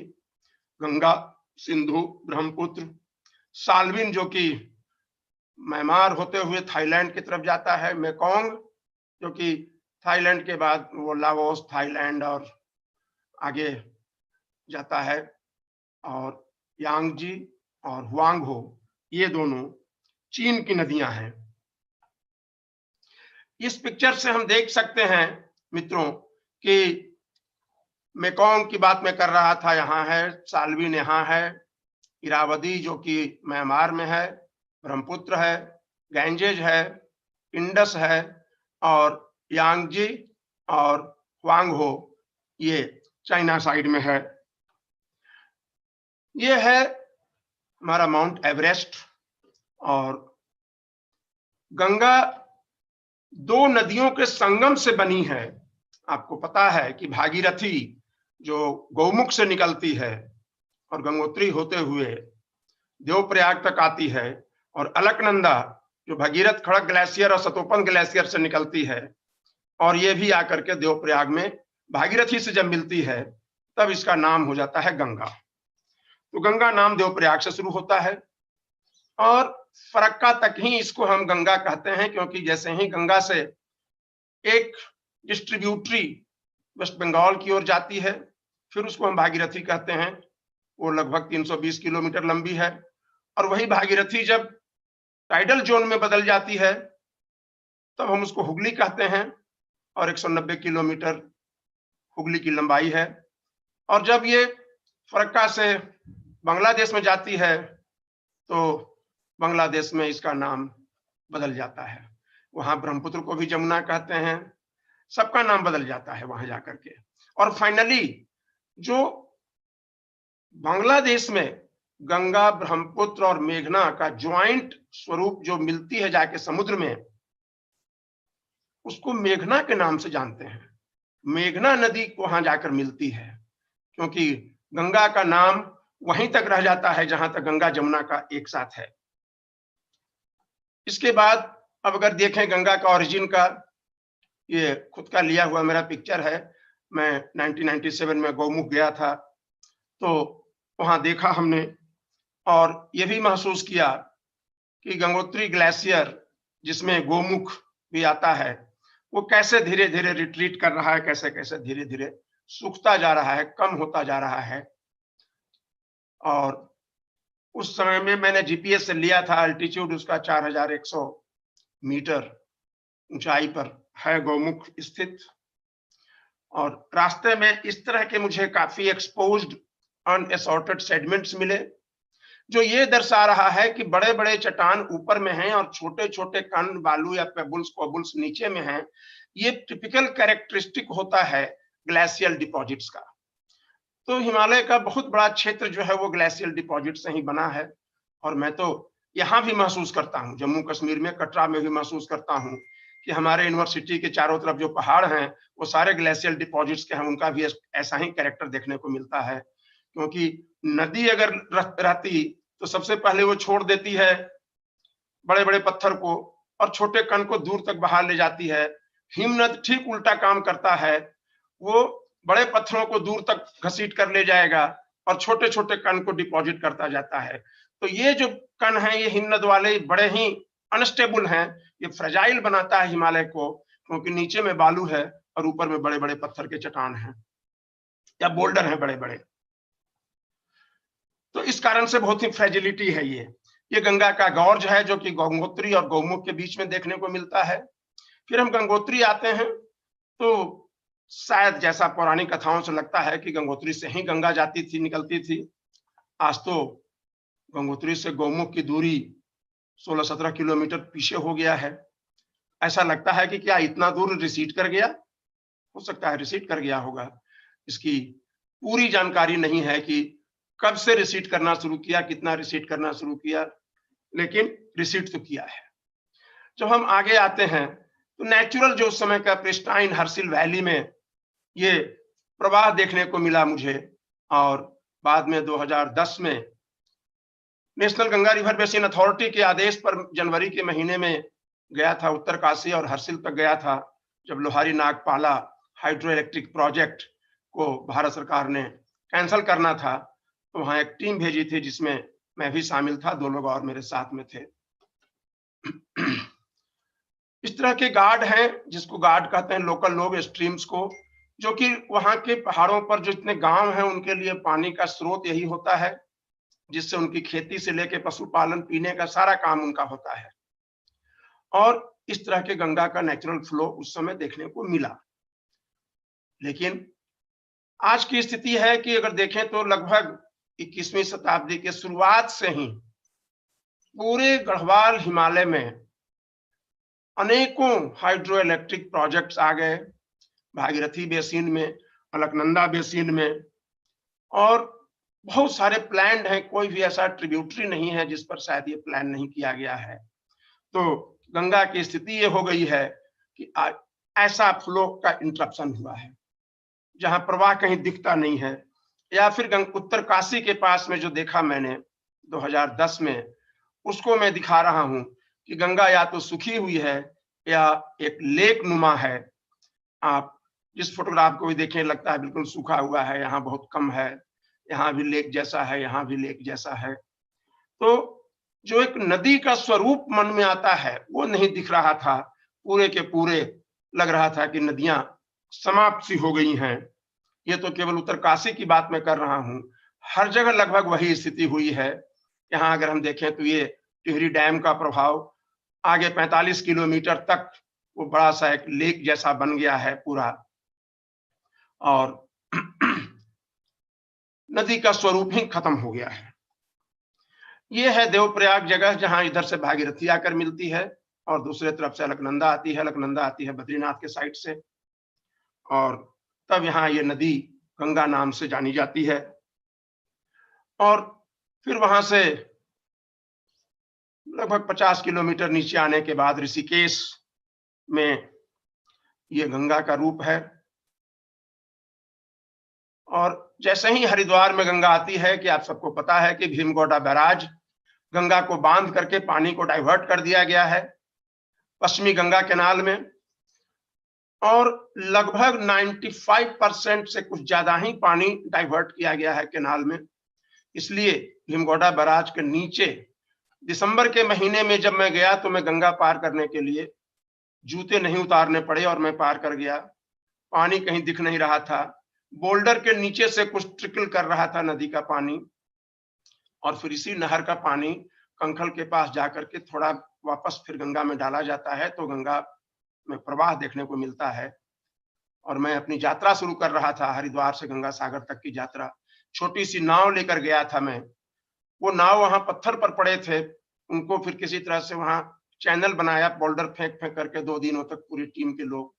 गंगा, सिंधु, ब्रह्मपुत्र, साल्विन जो कि म्यांमार होते हुए थाईलैंड की तरफ जाता है, मेकोंग जो कि थाईलैंड के बाद वो लाओस, थाईलैंड और आगे जाता है, और यांगजी और हुआंगहो, ये दोनों चीन की नदियां हैं। इस पिक्चर से हम देख सकते हैं मित्रों कि मेकोंग की बात मैं कर रहा था, यहाँ है, साल्विन यहाँ है, इरावदी जो कि म्यांमार में है, ब्रह्मपुत्र है, गैंजेज है, इंडस है, और यांगजी और हुआंगहो ये चाइना साइड में है। ये है हमारा माउंट एवरेस्ट। और गंगा 2 नदियों के संगम से बनी है। आपको पता है कि भागीरथी जो गौमुख से निकलती है और गंगोत्री होते हुए देवप्रयाग तक आती है, और अलकनंदा जो भगीरथ खड़क ग्लेशियर और सतोपन ग्लेशियर से निकलती है, और ये भी आकर के देवप्रयाग में भागीरथी से जब मिलती है तब इसका नाम हो जाता है गंगा। तो गंगा नाम देवप्रयाग से शुरू होता है, और फरक्का तक ही इसको हम गंगा कहते हैं, क्योंकि जैसे ही गंगा से एक डिस्ट्रीब्यूटरी वेस्ट बंगाल की ओर जाती है, फिर उसको हम भागीरथी कहते हैं। वो लगभग 320 किलोमीटर लंबी है। और वही भागीरथी जब टाइडल जोन में बदल जाती है तब हम उसको हुगली कहते हैं, और 190 किलोमीटर हुगली की लंबाई है। और जब ये फरक्का से बांग्लादेश में जाती है तो बांग्लादेश में इसका नाम बदल जाता है। वहां ब्रह्मपुत्र को भी जमुना कहते हैं, सबका नाम बदल जाता है वहां जाकर के। और फाइनली जो बांग्लादेश में गंगा, ब्रह्मपुत्र और मेघना का ज्वाइंट स्वरूप जो मिलती है जाके समुद्र में, उसको मेघना के नाम से जानते हैं। मेघना नदी वहां जाकर मिलती है, क्योंकि गंगा का नाम वहीं तक रह जाता है जहां तक गंगा जमुना का एक साथ है। इसके बाद अब अगर देखें गंगा का ओरिजिन का, ये खुद का लिया हुआ मेरा पिक्चर है। मैं 1997 में गौमुख गया था, तो वहां देखा हमने और ये भी महसूस किया कि गंगोत्री ग्लेशियर जिसमें गोमुख भी आता है, वो कैसे धीरे धीरे रिट्रीट कर रहा है, कैसे कैसे धीरे धीरे सूखता जा रहा है, कम होता जा रहा है। और उस समय में मैंने जीपीएस से लिया था, अल्टीट्यूड उसका 4100 मीटर ऊंचाई पर है गौमुख स्थित। और रास्ते में इस तरह के मुझे काफी एक्सपोज्ड अनएसॉर्टेड सेडिमेंट्स मिले, जो ये दर्शा रहा है कि बड़े बड़े चट्टान ऊपर में हैं और छोटे छोटे कण, बालू या पेबल्स, कोबल्स नीचे में हैं। ये टिपिकल कैरेक्टरिस्टिक होता है ग्लेशियल डिपॉजिट्स का। तो हिमालय का बहुत बड़ा क्षेत्र जो है वो ग्लेशियल डिपॉजिट से ही बना है। और मैं तो यहाँ भी महसूस करता हूँ, जम्मू कश्मीर में कटरा में भी महसूस करता हूँ कि हमारे यूनिवर्सिटी के चारों तरफ जो पहाड़ हैं वो सारे ग्लेशियल डिपॉजिट्स के हैं। उनका भी ऐसा ही कैरेक्टर देखने को मिलता है, क्योंकि नदी अगर रहती तो सबसे पहले वो छोड़ देती है बड़े बड़े पत्थर को और छोटे कण को दूर तक बहा ले जाती है। हिमनद ठीक उल्टा काम करता है, वो बड़े पत्थरों को दूर तक घसीट कर ले जाएगा और छोटे छोटे कण को डिपॉजिट करता जाता है। तो ये जो कण हैं ये हिमनद वाले बड़े ही अनस्टेबल हैं, ये फ्रेजाइल बनाता है हिमालय को, क्योंकि नीचे में बालू है और ऊपर में बड़े बड़े पत्थर के चट्टान हैं या बोल्डर हैं बड़े बड़े। तो इस कारण से बहुत ही फ्रेजिलिटी है ये गंगा का गॉर्ज है जो कि गंगोत्री और गौमुख के बीच में देखने को मिलता है। फिर हम गंगोत्री आते हैं तो शायद जैसा पौराणिक कथाओं से लगता है कि गंगोत्री से ही गंगा जाती थी, निकलती थी। आज तो गंगोत्री से गौमुख की दूरी 16-17 किलोमीटर पीछे हो गया है। ऐसा लगता है कि क्या इतना दूर रिसीड कर गया, हो सकता है रिसीड कर गया होगा। इसकी पूरी जानकारी नहीं है कि कब से रिसीड करना शुरू किया, कितना रिसीड करना शुरू किया, लेकिन रिसीड तो किया है। जब हम आगे आते हैं तो नेचुरल जो उस समय का प्रिस्टाइन हर्सिल वैली में ये प्रवाह देखने को मिला मुझे, और बाद में 2010 में national Ganga river basin authority के आदेश पर जनवरी के महीने में गया था उत्तरकाशी और हर्सिल तक गया था, जब Lohari Nagpala hydro electric project को भारत सरकार ने कैंसिल करना था। तो वहां एक टीम भेजी थी जिसमें मैं भी शामिल था, 2 लोग और मेरे साथ में थे। इस तरह के गार्ड हैं जिसको गार्ड कहते हैं लोकल लोग स्ट्रीम्स को, जो कि वहां के पहाड़ों पर जो इतने गांव हैं उनके लिए पानी का स्रोत यही होता है, जिससे उनकी खेती से लेकर पशुपालन, पीने का सारा काम उनका होता है। और इस तरह के गंगा का नेचुरल फ्लो उस समय देखने को मिला। लेकिन आज की स्थिति है कि अगर देखें तो लगभग 21वीं शताब्दी के शुरुआत से ही पूरे गढ़वाल हिमालय में अनेकों हाइड्रो इलेक्ट्रिक प्रोजेक्ट्स आ गए, भागीरथी बेसिन में, अलकनंदा बेसिन में, और बहुत सारे प्लान हैं। कोई भी ऐसा ट्रिब्यूटरी नहीं है जिस पर शायद ये प्लान नहीं किया गया है। तो गंगा की स्थिति ये हो गई है कि ऐसा फ्लो का इंटरप्शन हुआ है जहां प्रवाह कहीं दिखता नहीं है। या फिर उत्तरकाशी के पास में जो देखा मैंने 2010 में, उसको मैं दिखा रहा हूं कि गंगा या तो सूखी हुई है या एक लेक नुमा है। आप जिस फोटोग्राफ को भी देखें लगता है बिल्कुल सूखा हुआ है, यहाँ बहुत कम है, यहाँ भी लेक जैसा है, यहाँ भी लेक जैसा है। तो जो एक नदी का स्वरूप मन में आता है वो नहीं दिख रहा था। पूरे के पूरे लग रहा था कि नदियां समाप्त सी हो गई हैं। ये तो केवल उत्तरकाशी की बात मैं कर रहा हूं, हर जगह लगभग वही स्थिति हुई है। यहाँ अगर हम देखें तो ये टिहरी डैम का प्रभाव आगे 45 किलोमीटर तक वो बड़ा सा एक लेक जैसा बन गया है पूरा, और नदी का स्वरूप ही खत्म हो गया है। ये है देवप्रयाग जगह जहां इधर से भागीरथी आकर मिलती है और दूसरे तरफ से अलकनंदा आती है। अलकनंदा आती है बद्रीनाथ के साइड से, और तब यहाँ ये नदी गंगा नाम से जानी जाती है। और फिर वहां से लगभग 50 किलोमीटर नीचे आने के बाद ऋषिकेश में ये गंगा का रूप है। और जैसे ही हरिद्वार में गंगा आती है कि आप सबको पता है कि भीमगौड़ा बैराज, गंगा को बांध करके पानी को डाइवर्ट कर दिया गया है पश्चिमी गंगा कैनाल में, और लगभग 95% से कुछ ज्यादा ही पानी डाइवर्ट किया गया है कैनाल में। इसलिए भीमगौड़ा बैराज के नीचे दिसंबर के महीने में जब मैं गया तो मैं गंगा पार करने के लिए जूते नहीं उतारने पड़े और मैं पार कर गया। पानी कहीं दिख नहीं रहा था, बोल्डर के नीचे से कुछ ट्रिकल कर रहा था नदी का पानी, और फिर इसी नहर का पानी कंखल के पास जाकर के थोड़ा वापस फिर गंगा में डाला जाता है, तो गंगा में प्रवाह देखने को मिलता है। और मैं अपनी यात्रा शुरू कर रहा था, हरिद्वार से गंगा सागर तक की यात्रा। छोटी सी नाव लेकर गया था मैं, वो नाव वहां पत्थर पर पड़े थे, उनको फिर किसी तरह से वहां चैनल बनाया, बोल्डर फेंक फेंक करके 2 दिनों तक पूरी टीम के लोग,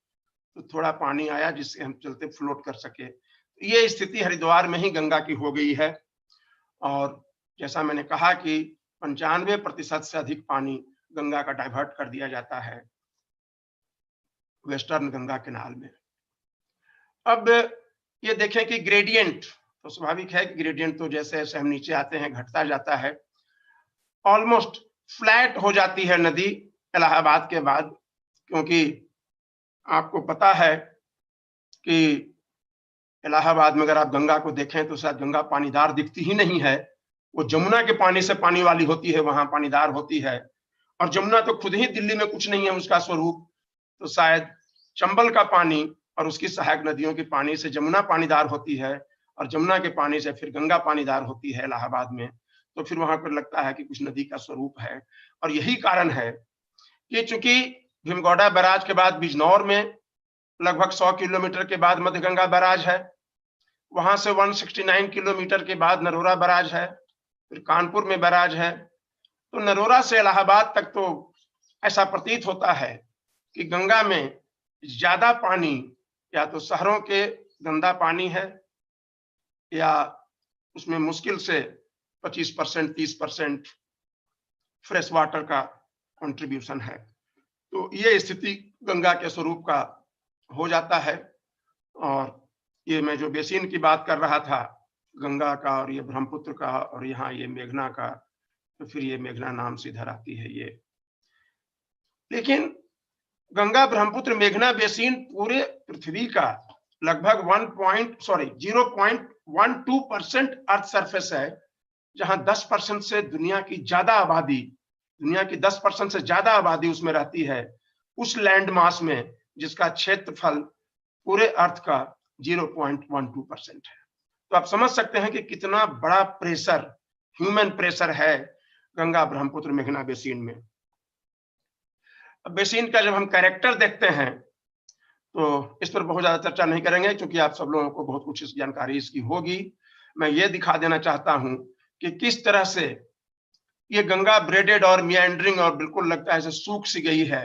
तो थोड़ा पानी आया जिससे हम चलते फ्लोट कर सके। ये स्थिति हरिद्वार में ही गंगा की हो गई है। और जैसा मैंने कहा कि 95% से अधिक पानी गंगा का डाइवर्ट कर दिया जाता है वेस्टर्न गंगा कैनाल में। अब ये देखें कि ग्रेडियंट तो स्वाभाविक है कि ग्रेडियंट तो जैसे जैसे हम नीचे आते हैं घटता जाता है। ऑलमोस्ट फ्लैट हो जाती है नदी इलाहाबाद के बाद, क्योंकि आपको पता है कि इलाहाबाद में अगर आप गंगा को देखें तो शायद गंगा पानीदार दिखती ही नहीं है। वो जमुना के पानी से पानी वाली होती है, वहां पानीदार होती है। और जमुना तो खुद ही दिल्ली में कुछ नहीं है उसका स्वरूप, तो शायद चंबल का पानी और उसकी सहायक नदियों के पानी से जमुना पानीदार होती है और जमुना के पानी से फिर गंगा पानीदार होती है इलाहाबाद में, तो फिर वहां पर लगता है कि कुछ नदी का स्वरूप है। और यही कारण है कि चूंकि भीमगौड़ा बैराज के बाद बिजनौर में लगभग 100 किलोमीटर के बाद मध्य गंगा बैराज है, वहां से 169 किलोमीटर के बाद नरोरा बैराज है, फिर कानपुर में बैराज है। तो नरोरा से इलाहाबाद तक तो ऐसा प्रतीत होता है कि गंगा में ज्यादा पानी या तो शहरों के गंदा पानी है या उसमें मुश्किल से 25% 30% फ्रेश वाटर का कंट्रीब्यूशन है। तो ये स्थिति गंगा के स्वरूप का हो जाता है। और ये मैं जो बेसिन की बात कर रहा था गंगा का और ये ब्रह्मपुत्र का और यहाँ ये मेघना का, तो फिर ये मेघना नाम से इधर आती है ये। लेकिन गंगा ब्रह्मपुत्र मेघना बेसिन पूरे पृथ्वी का लगभग 0.12% अर्थ सरफेस है, जहां 10% से दुनिया की 10% से ज्यादा आबादी उसमें रहती है, उस लैंड मास में जिसका क्षेत्रफल पूरे अर्थ का 0.12% है। तो आप समझ सकते हैं कि कितना बड़ा प्रेशर, ह्यूमन प्रेशर है गंगा ब्रह्मपुत्र मेघना बेसिन में। अब बेसिन का जब हम कैरेक्टर देखते हैं तो इस पर बहुत ज्यादा चर्चा नहीं करेंगे क्योंकि आप सब लोगों को बहुत कुछ जानकारी इसकी होगी। मैं ये दिखा देना चाहता हूं कि किस तरह से ये गंगा ब्रेडेड और मियांडरिंग और बिल्कुल लगता है जैसे सूख सी गई है।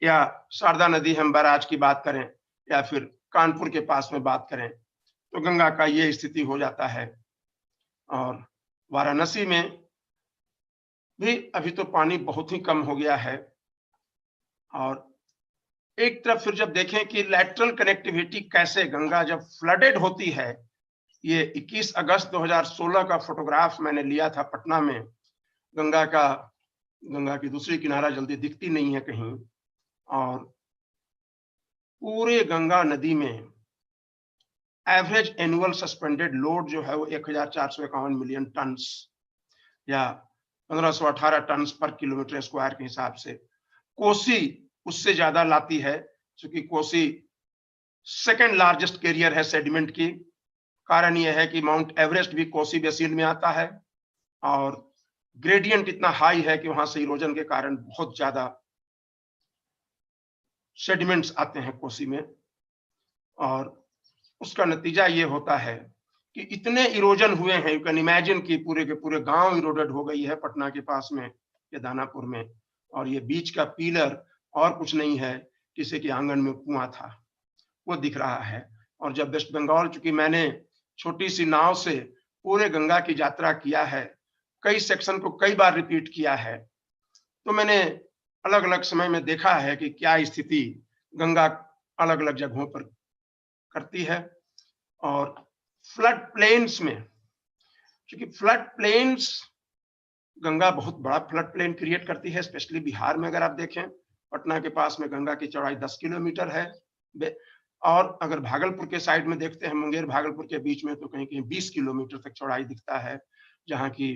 या शारदा नदी हम बैराज की बात करें या फिर कानपुर के पास में बात करें तो गंगा का ये स्थिति हो जाता है। और वाराणसी में भी अभी तो पानी बहुत ही कम हो गया है। और एक तरफ फिर जब देखें कि लैटरल कनेक्टिविटी कैसे गंगा जब फ्लडेड होती है, ये 21 अगस्त 2016 का फोटोग्राफ मैंने लिया था पटना में। गंगा की दूसरी किनारा जल्दी दिखती नहीं है कहीं, और पूरे गंगा नदी में एवरेज एनुअल सस्पेंडेड लोड जो है वो 1451 मिलियन टन या 1518 टन पर किलोमीटर स्क्वायर के हिसाब से। कोसी उससे ज्यादा लाती है क्योंकि कोसी सेकंड लार्जेस्ट कैरियर है सेडिमेंट की। कारण यह है कि माउंट एवरेस्ट भी कोसी बेसिन में आता है और ग्रेडियंट इतना हाई है कि वहां से इरोजन के कारण बहुत ज्यादा सेडिमेंट्स आते हैं कोसी में। और उसका नतीजा ये होता है कि इतने इरोजन हुए हैं, यू कैन इमेजिन कि पूरे के पूरे गांव इरोडेड हो गई है पटना के पास में या दानापुर में। और ये बीच का पिलर और कुछ नहीं है, किसी के आंगन में कुआं था वो दिख रहा है। और जब वेस्ट बंगाल, चूंकि मैंने छोटी सी नाव से पूरे गंगा की यात्रा किया है, कई सेक्शन को कई बार रिपीट किया है, तो मैंने अलग अलग समय में देखा है कि क्या स्थिति गंगा अलग अलग जगहों पर करती है। और फ्लड प्लेन्स में, क्योंकि फ्लड प्लेन्स गंगा बहुत बड़ा फ्लड प्लेन क्रिएट करती है, स्पेशली बिहार में। अगर आप देखें पटना के पास में गंगा की चौड़ाई 10 किलोमीटर है, और अगर भागलपुर के साइड में देखते हैं मुंगेर भागलपुर के बीच में, तो कहीं कहीं 20 किलोमीटर तक चौड़ाई दिखता है, जहां की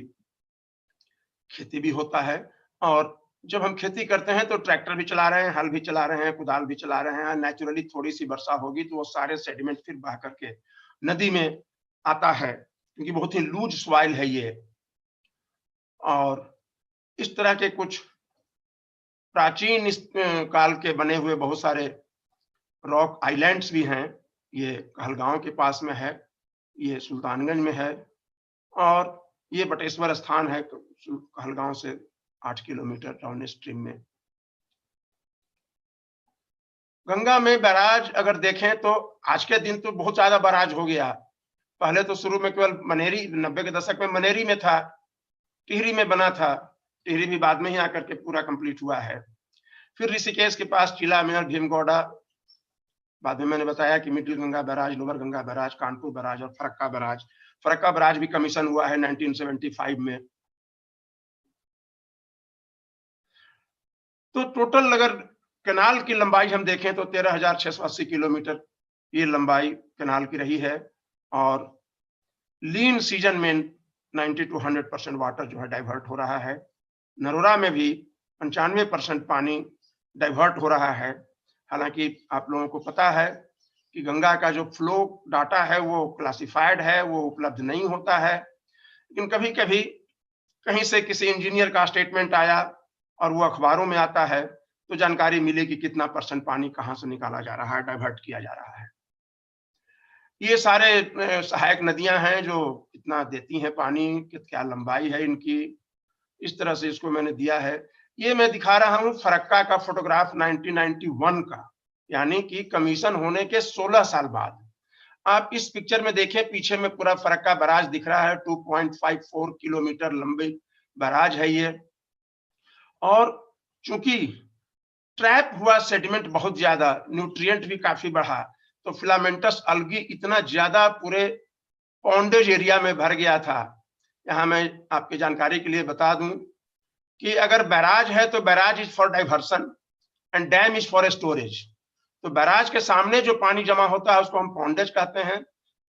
खेती भी होता है। और जब हम खेती करते हैं तो ट्रैक्टर भी चला रहे हैं, हल भी चला रहे हैं, कुदाल भी चला रहे हैं। नेचुरली थोड़ी सी वर्षा होगी तो वो सारे सेडिमेंट फिर बह करके नदी में आता है, क्योंकि बहुत ही लूज सॉइल है ये। और इस तरह के कुछ प्राचीन काल के बने हुए बहुत सारे रॉक आइलैंड्स भी हैं। ये कहलगांव के पास में है, ये सुल्तानगंज में है, और ये बटेश्वर स्थान है कहलगांव से 8 किलोमीटर डाउन स्ट्रीम में। गंगा में बैराज अगर देखें तो आज के दिन तो बहुत ज्यादा बैराज हो गया। पहले तो शुरू में केवल मनेरी, 90 के दशक में मनेरी में था, टिहरी में बना था, टिहरी भी बाद में ही आकर के पूरा कंप्लीट हुआ है। फिर ऋषिकेश के पास चिला में और भीमगौड़ा, बाद में मैंने बताया कि middle Ganga barrage, lower Ganga barrage, Kanpur barrage और फरक्का बैराज। फरक्का बैराज भी कमीशन हुआ है 1975 में। तो टोटल अगर कैनाल की लंबाई हम देखें तो 13,680 किलोमीटर ये लंबाई कैनाल की रही है। और लीन सीजन में 90 to 100% वाटर जो है डाइवर्ट हो रहा है। नरोरा में भी 95% पानी डाइवर्ट हो रहा है। हालांकि आप लोगों को पता है कि गंगा का जो फ्लो डाटा है वो क्लासिफाइड है, वो उपलब्ध नहीं होता है, लेकिन कभी कभी कहीं से किसी इंजीनियर का स्टेटमेंट आया और वो अखबारों में आता है तो जानकारी मिले कि कितना % पानी कहाँ से निकाला जा रहा है, डाइवर्ट किया जा रहा है। ये सारे सहायक नदियां हैं जो इतना देती हैं पानी, क्या लंबाई है इनकी, इस तरह से इसको मैंने दिया है। ये मैं दिखा रहा हूं फरक्का का फोटोग्राफ 1991 का, यानी कि कमीशन होने के 16 साल बाद। आप इस पिक्चर में देखें, पीछे में पूरा फरक्का बराज दिख रहा है, 2.54 किलोमीटर लंबी बराज है ये। और चूंकि ट्रैप हुआ सेडिमेंट बहुत ज्यादा, न्यूट्रिएंट भी काफी बढ़ा, तो फिलामेंटस अल्गी इतना ज्यादा पूरे पॉन्डेज एरिया में भर गया था। यहाँ मैं आपकी जानकारी के लिए बता दूं कि अगर बैराज है तो barrage is for diversion and dam is for storage. तो बैराज के सामने जो पानी जमा होता है उसको हम पॉन्डेज कहते हैं,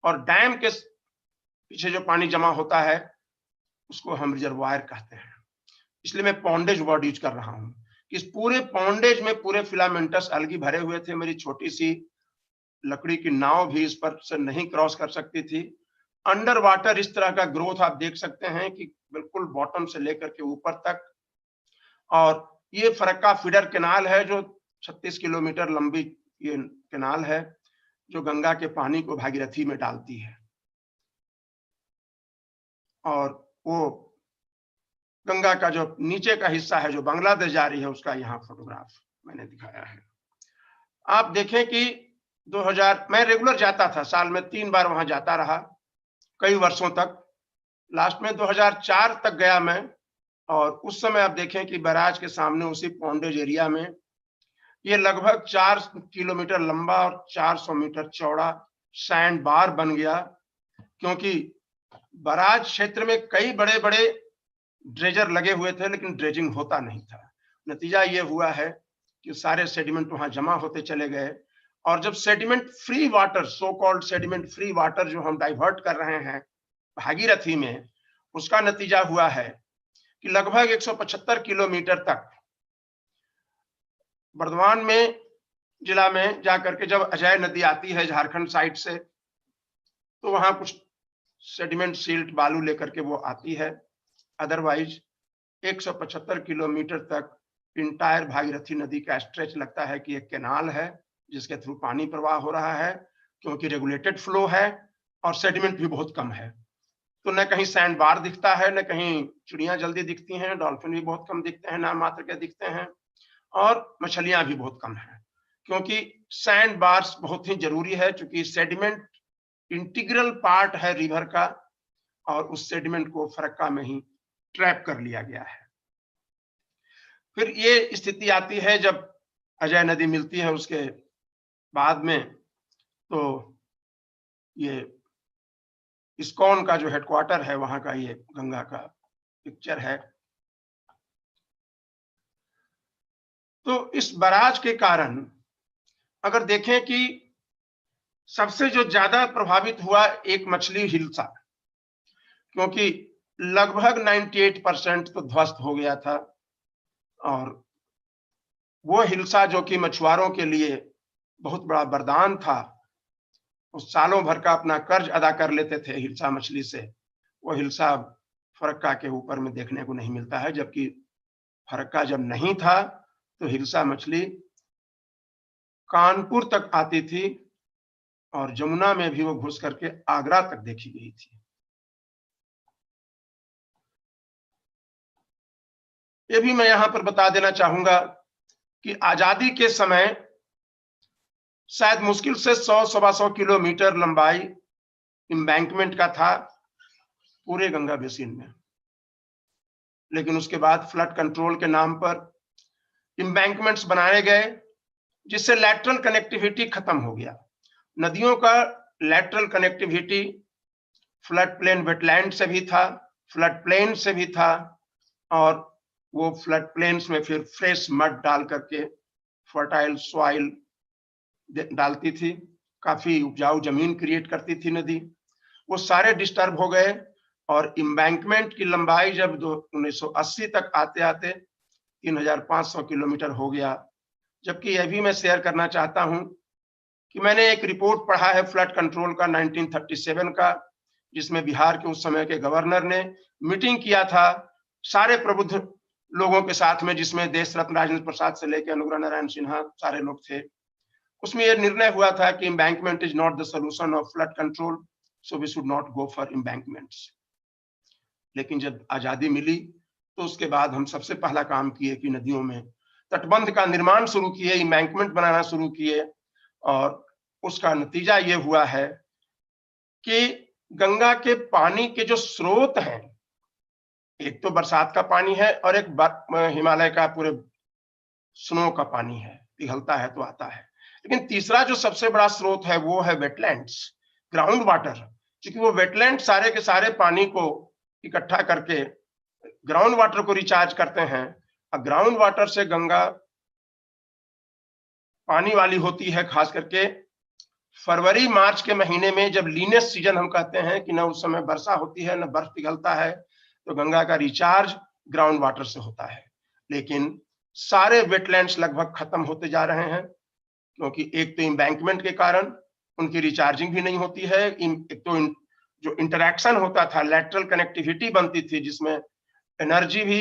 और डैम के पीछे जो पानी जमा होता है उसको हम रिजर्वायर कहते हैं। इसलिए मैं पॉन्डेज वर्ड यूज कर रहा हूं। इस पूरे पॉन्डेज में पूरे फिलामेंटस अल्गी भरे हुए थे। मेरी छोटी सी लकड़ी की नाव भी इस पर से नहीं क्रॉस कर सकती थी। अंडर वाटर इस तरह का ग्रोथ आप देख सकते हैं कि बिल्कुल बॉटम से लेकर के ऊपर तक। और ये फरक्का फीडर कैनाल है जो 36 किलोमीटर लंबी ये कैनाल है जो गंगा के पानी को भागीरथी में डालती है। और वो गंगा का जो नीचे का हिस्सा है जो बांग्लादेश जा रही है उसका यहाँ फोटोग्राफ मैंने दिखाया है। आप देखें कि 2000 मैं रेगुलर जाता था, साल में 3 बार वहां जाता रहा कई वर्षों तक। लास्ट में 2004 तक गया मैं, और उस समय आप देखें कि बैराज के सामने उसी पॉन्डेज एरिया में ये लगभग 4 किलोमीटर लंबा और 400 मीटर चौड़ा सैंड बार बन गया, क्योंकि बैराज क्षेत्र में कई बड़े बड़े ड्रेजर लगे हुए थे लेकिन ड्रेजिंग होता नहीं था। नतीजा ये हुआ है कि सारे सेडिमेंट वहां जमा होते चले गए, और जब sediment free water, so called sediment free water जो हम डाइवर्ट कर रहे हैं भागीरथी में, उसका नतीजा हुआ है कि लगभग 175 किलोमीटर तक बर्दवान में जिला में जाकर के जब अजय नदी आती है झारखंड साइड से, तो वहां कुछ सेडिमेंट सिल्ट बालू लेकर के वो आती है। अदरवाइज 175 किलोमीटर तक इंटायर भागीरथी नदी का स्ट्रेच लगता है कि एक कैनाल है जिसके थ्रू पानी प्रवाह हो रहा है, क्योंकि रेगुलेटेड फ्लो है और सेडिमेंट भी बहुत कम है। तो न कहीं सैंड बार दिखता है, न कहीं चिड़ियां जल्दी दिखती हैं, डॉल्फिन भी बहुत कम दिखते हैं, नाम मात्र के दिखते हैं, और मछलियां भी बहुत कम हैं, क्योंकि सैंड बार्स बहुत ही जरूरी है, क्योंकि सेडिमेंट इंटीग्रल पार्ट है रिवर का, और उस सेडिमेंट को फरक्का में ही ट्रैप कर लिया गया है। फिर ये स्थिति आती है जब अजय नदी मिलती है उसके बाद में, तो ये इस्कॉन का जो हेडक्वार्टर है वहां का ये गंगा का पिक्चर है। तो इस बैराज के कारण अगर देखें कि सबसे जो ज्यादा प्रभावित हुआ एक मछली हिल्सा, क्योंकि लगभग 98% तो ध्वस्त हो गया था, और वो हिल्सा जो कि मछुआरों के लिए बहुत बड़ा वरदान था, उस सालों भर का अपना कर्ज अदा कर लेते थे हिल्सा मछली से, वो हिल्सा फरक्का के ऊपर में देखने को नहीं मिलता है। जबकि फरक्का जब नहीं था तो हिल्सा मछली कानपुर तक आती थी, और जमुना में भी वो घुस करके आगरा तक देखी गई थी। ये भी मैं यहां पर बता देना चाहूंगा कि आजादी के समय शायद मुश्किल से 100-125 किलोमीटर लंबाई एम्बैंकमेंट का था पूरे गंगा बेसिन में, लेकिन उसके बाद फ्लड कंट्रोल के नाम पर एम्बैंकमेंट्स बनाए गए, जिससे लैटरल कनेक्टिविटी खत्म हो गया। नदियों का lateral connectivity flood plain wetland से भी था, फ्लड प्लेन से भी था, और वो फ्लड प्लेन्स में फिर फ्रेश मड डाल करके फर्टाइल सॉइल डालती थी, काफी उपजाऊ जमीन क्रिएट करती थी नदी। वो सारे डिस्टर्ब हो गए, और एम्बैंकमेंट की लंबाई जब 1980 तक आते आते 3500 किलोमीटर हो गया, जबकि यह भी मैं शेयर करना चाहता हूं कि मैंने एक रिपोर्ट पढ़ा है फ्लड कंट्रोल का 1937 का, जिसमें बिहार के उस समय के गवर्नर ने मीटिंग किया था सारे प्रबुद्ध लोगों के साथ में, जिसमें देश रत्न राजेंद्र प्रसाद से लेकर अनुग्रह नारायण सिन्हा सारे लोग थे। उसमें यह निर्णय हुआ था कि embankment is not the solution of flood control, so we should not go for embankments. लेकिन जब आजादी मिली तो उसके बाद हम सबसे पहला काम किए कि नदियों में तटबंध का निर्माण शुरू किए, एम्बैंकमेंट बनाना शुरू किए, और उसका नतीजा ये हुआ है कि गंगा के पानी के जो स्रोत हैं, एक तो बरसात का पानी है और एक हिमालय का पूरे स्नो का पानी है, पिघलता है तो आता है। लेकिन तीसरा जो सबसे बड़ा स्रोत है वो है वेटलैंड्स, ग्राउंड वाटर, क्योंकि वो वेटलैंड सारे के सारे पानी को इकट्ठा करके ग्राउंड वाटर को रिचार्ज करते हैं। और ग्राउंड वाटर से गंगा पानी वाली होती है, खास करके फरवरी मार्च के महीने में, जब लीनेस्ट सीजन हम कहते हैं कि न उस समय वर्षा होती है न बर्फ पिघलता है, तो गंगा का रिचार्ज ग्राउंड वाटर से होता है। लेकिन सारे वेटलैंड्स लगभग खत्म होते जा रहे हैं, क्योंकि एक तो एम्बैंकमेंट के कारण उनकी रिचार्जिंग भी नहीं होती है, एक तो जो इंटरैक्शन होता था, लैटरल कनेक्टिविटी बनती थी, जिसमें एनर्जी भी,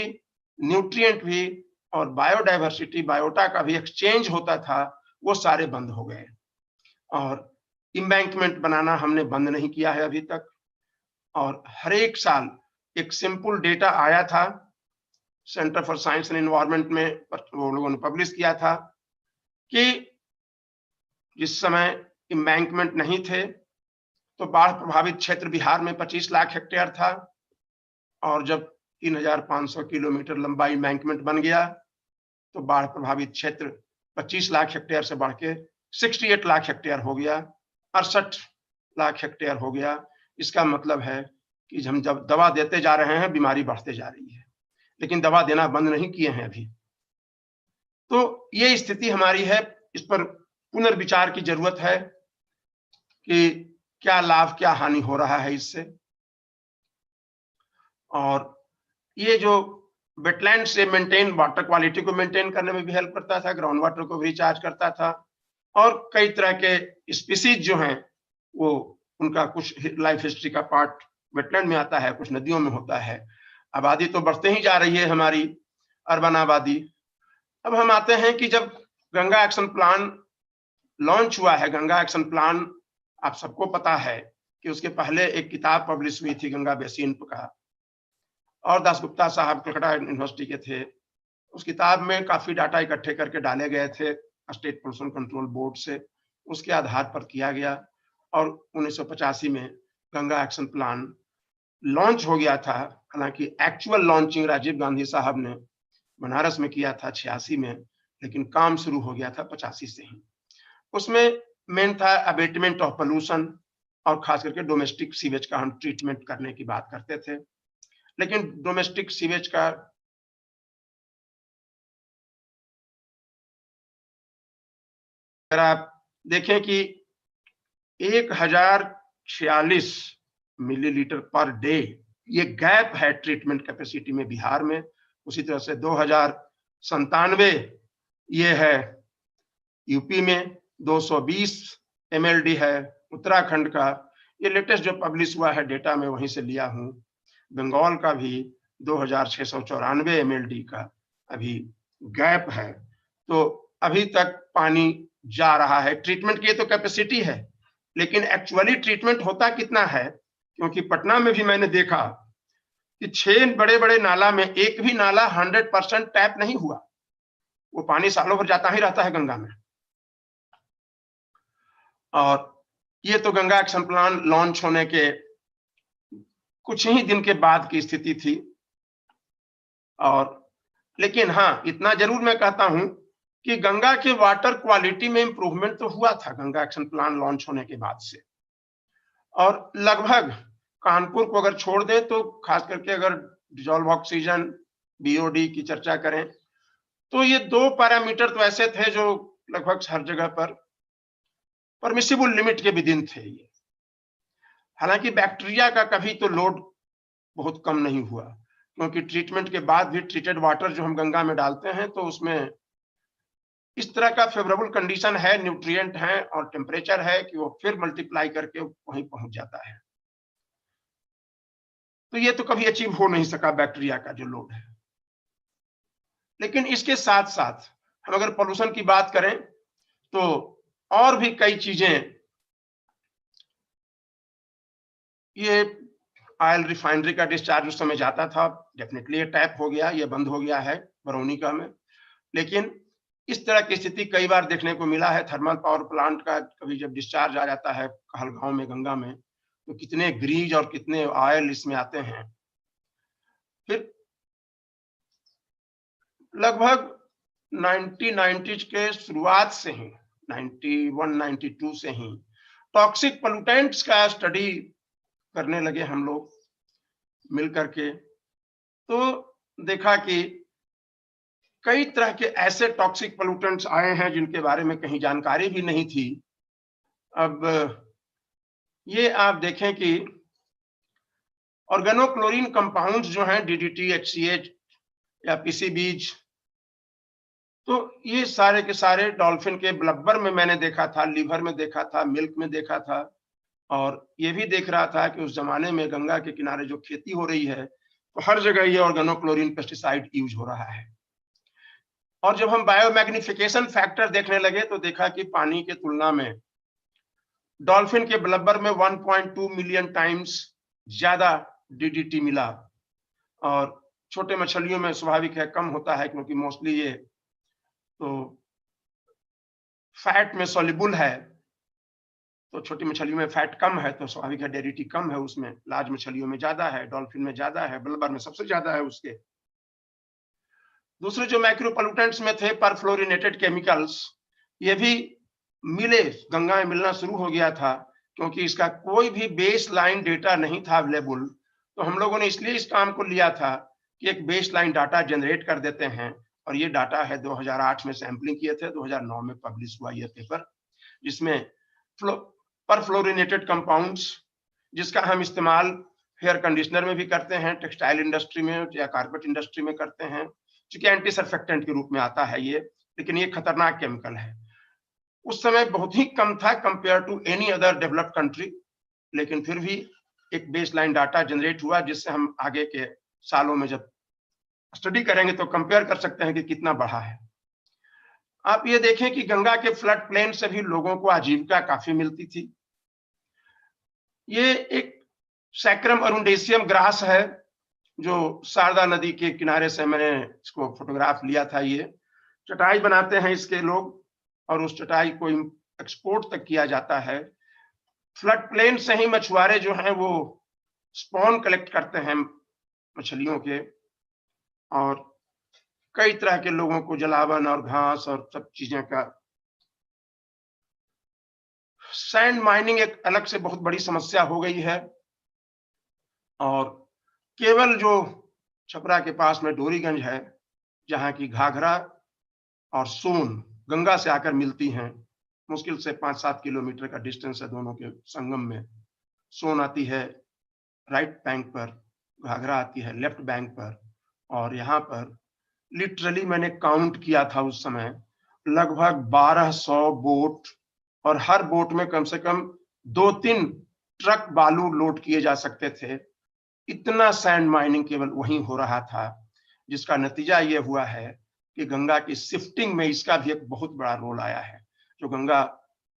न्यूट्रिएंट भी और बायोडाइवर्सिटी, बायोटा का भी एक्सचेंज होता था, वो सारे बंद हो गए। और एम्बैंकमेंट बनाना हमने बंद नहीं किया है अभी तक। और हर एक साल एक सिंपल डेटा आया था, centre for science and environment में वो लोगों ने पब्लिश किया था कि जिस समय एम्बैंकमेंट नहीं थे तो बाढ़ प्रभावित क्षेत्र बिहार में 25 लाख हेक्टेयर था, और जब 3,500 किलोमीटर लंबा एम्बैंकमेंट बन गया तो बाढ़ प्रभावित क्षेत्र 25 लाख हेक्टेयर से बढ़ के 68 लाख हेक्टेयर हो गया, 68 लाख हेक्टेयर हो गया। इसका मतलब है कि हम जब दवा देते जा रहे हैं, बीमारी बढ़ते जा रही है, लेकिन दवा देना बंद नहीं किए हैं अभी। तो ये स्थिति हमारी है, इस पर पुनर्विचार की जरूरत है कि क्या लाभ क्या हानि हो रहा है इससे। और ये जो वेटलैंड से मेंटेन वाटर क्वालिटी को मेंटेन करने में भी हेल्प करता था, ग्राउंड वाटर को भी रिचार्ज करता था, और कई तरह के स्पीसीज जो हैं वो उनका कुछ लाइफ हिस्ट्री का पार्ट वेटलैंड में आता है, कुछ नदियों में होता है। आबादी तो बढ़ते ही जा रही है हमारी, अर्बन आबादी। अब हम आते हैं कि जब गंगा एक्शन प्लान लॉन्च हुआ है, गंगा एक्शन प्लान आप सबको पता है कि उसके पहले एक किताब पब्लिश हुई थी गंगा बेसिन का, और दासगुप्ता साहब कलकत्ता यूनिवर्सिटी के थे। उस किताब में काफी डाटा इकट्ठे करके डाले गए थे स्टेट पोल्यूशन कंट्रोल बोर्ड से, उसके आधार पर किया गया, और 1985 में गंगा एक्शन प्लान लॉन्च हो गया था। हालांकि एक्चुअल लॉन्चिंग राजीव गांधी साहब ने बनारस में किया था 86 में, लेकिन काम शुरू हो गया था 85 से ही। उसमें मेन था अबेटमेंट ऑफ पोल्यूशन, और खास करके डोमेस्टिक सीवेज का हम ट्रीटमेंट करने की बात करते थे। लेकिन डोमेस्टिक सीवेज का अगर आप देखें कि 1046 मिलीलीटर पर डे ये गैप है ट्रीटमेंट कैपेसिटी में बिहार में। उसी तरह से 2097 ये है यूपी में, 220 mld है उत्तराखंड का। ये लेटेस्ट जो पब्लिश हुआ है डेटा में वहीं से लिया हूं। बंगाल का भी 2694 mld का अभी गैप है। तो अभी तक पानी जा रहा है, ट्रीटमेंट की तो कैपेसिटी है, लेकिन एक्चुअली ट्रीटमेंट होता कितना है? क्योंकि पटना में भी मैंने देखा कि 6 बड़े बड़े नाला में एक भी नाला 100% टैप नहीं हुआ, वो पानी सालों भर जाता ही रहता है गंगा में। और ये तो गंगा एक्शन प्लान लॉन्च होने के कुछ ही दिन के बाद की स्थिति थी। और लेकिन हाँ, इतना जरूर मैं कहता हूं कि गंगा के वाटर क्वालिटी में इंप्रूवमेंट तो हुआ था गंगा एक्शन प्लान लॉन्च होने के बाद से। और लगभग कानपुर को अगर छोड़ दे तो खास करके अगर डिजॉल्व ऑक्सीजन, बीओडी की चर्चा करें तो ये 2 पैरामीटर तो ऐसे थे जो लगभग हर जगह पर परमिसिबल लिमिट के विदिन थे ये। हालांकि बैक्टीरिया का कभी तो लोड बहुत कम नहीं हुआ, क्योंकि ट्रीटमेंट के बाद भी ट्रीटेड वाटर जो हम गंगा में डालते हैं तो उसमें इस तरह का फेवरेबल कंडीशन है, न्यूट्रिएंट है और टेम्परेचर है कि वो फिर मल्टीप्लाई करके वहीं पहुंच जाता है। तो ये तो कभी अचीव हो नहीं सका बैक्टीरिया का जो लोड है। लेकिन इसके साथ साथ हम अगर पोल्यूशन की बात करें तो और भी कई चीजें, ये ऑयल रिफाइनरी का डिस्चार्ज उस समय जाता था, डेफिनेटली ये टैप हो गया, ये बंद हो गया है बरौनी में। लेकिन इस तरह की स्थिति कई बार देखने को मिला है। थर्मल पावर प्लांट का कभी जब डिस्चार्ज आ जाता है कहलगांव में गंगा में, तो कितने ग्रीज और कितने ऑयल इसमें आते हैं। फिर लगभग 1990s के शुरुआत से ही, 91-92 से ही टॉक्सिक पोल्यूटेंट्स का स्टडी करने लगे हम लोग मिल करके। तो देखा कि कई तरह के ऐसे टॉक्सिक पोल्यूटेंट्स आए हैं जिनके बारे में कहीं जानकारी भी नहीं थी। अब ये आप देखें कि ऑर्गेनोक्लोरीन कंपाउंड्स जो हैं, DDT, HCH या PCBs, तो ये सारे के सारे डॉल्फिन के ब्लब्बर में मैंने देखा था, लीवर में देखा था, मिल्क में देखा था, और ये भी देख रहा था कि उस जमाने में गंगा के किनारे जो खेती हो रही है तो हर जगह ये ऑर्गेनोक्लोरीन पेस्टिसाइड यूज हो रहा है। और जब हम बायोमैग्निफिकेशन फैक्टर देखने लगे तो देखा कि पानी के तुलना में डॉल्फिन के ब्लब्बर में 1.2 मिलियन टाइम्स ज्यादा DDT मिला, और छोटे मछलियों में स्वाभाविक है कम होता है, क्योंकि मोस्टली ये तो फैट में सॉल्युबल है, तो छोटी मछलियों में फैट कम है तो स्वाभाविक है DDT कम है उसमें। लार्ज मछलियों में ज्यादा है, डॉल्फिन में ज्यादा है, ब्लबर में सबसे ज्यादा है उसके। दूसरे जो माइक्रो पोल्यूटेंट्स में थे परफ्लोरिनेटेड केमिकल्स, ये भी मिले, गंगा में मिलना शुरू हो गया था, क्योंकि इसका कोई भी बेस लाइन डेटा नहीं था अवेलेबल। तो हम लोगों ने इसलिए इस काम को लिया था कि एक बेस लाइन डाटा जनरेट कर देते हैं, और ये डाटा है 2008 में सैंपलिंग किए थे, 2009 में पब्लिश हुआ ये पेपर, जिसमें परफ्लोरिनेटेड कंपाउंड्स, जिसका हम इस्तेमाल हेयर कंडीशनर में भी करते हैं, टेक्सटाइल इंडस्ट्री में या कारपेट इंडस्ट्री में करते हैं, क्योंकि एंटी सर्फेक्टेंट के रूप में आता है ये, लेकिन ये खतरनाक केमिकल है। उस समय बहुत ही कम था compare to any other developed country, लेकिन फिर भी एक बेसलाइन डाटा जनरेट हुआ, जिससे हम आगे के सालों में जब स्टडी करेंगे तो कंपेयर कर सकते हैं कि कितना बढ़ा है। आप ये देखें कि गंगा के फ्लड प्लेन से भी लोगों को आजीविका काफी मिलती थी। ये एक सैक्रम अरुंडेशियम ग्रास है, जो शारदा नदी के किनारे से मैंने इसको फोटोग्राफ लिया था। ये चटाई बनाते हैं इसके लोग, और उस चटाई को एक्सपोर्ट तक किया जाता है। फ्लड प्लेन से ही मछुआरे जो हैं वो स्पॉन कलेक्ट करते हैं मछलियों के, और कई तरह के लोगों को जलावन और घास और सब चीजें का। सैंड माइनिंग एक अलग से बहुत बड़ी समस्या हो गई है, और केवल जो छपरा के पास में डोरीगंज है, जहां की घाघरा और सोन गंगा से आकर मिलती हैं, मुश्किल से 5-7 किलोमीटर का डिस्टेंस है दोनों के संगम में। सोन आती है राइट बैंक पर, घाघरा आती है लेफ्ट बैंक पर, और यहाँ पर लिटरली मैंने काउंट किया था उस समय लगभग 1200 बोट, और हर बोट में कम से कम 2-3 ट्रक बालू लोड किए जा सकते थे। इतना सैंड माइनिंग केवल वहीं हो रहा था, जिसका नतीजा ये हुआ है कि गंगा की शिफ्टिंग में इसका भी एक बहुत बड़ा रोल आया है, जो गंगा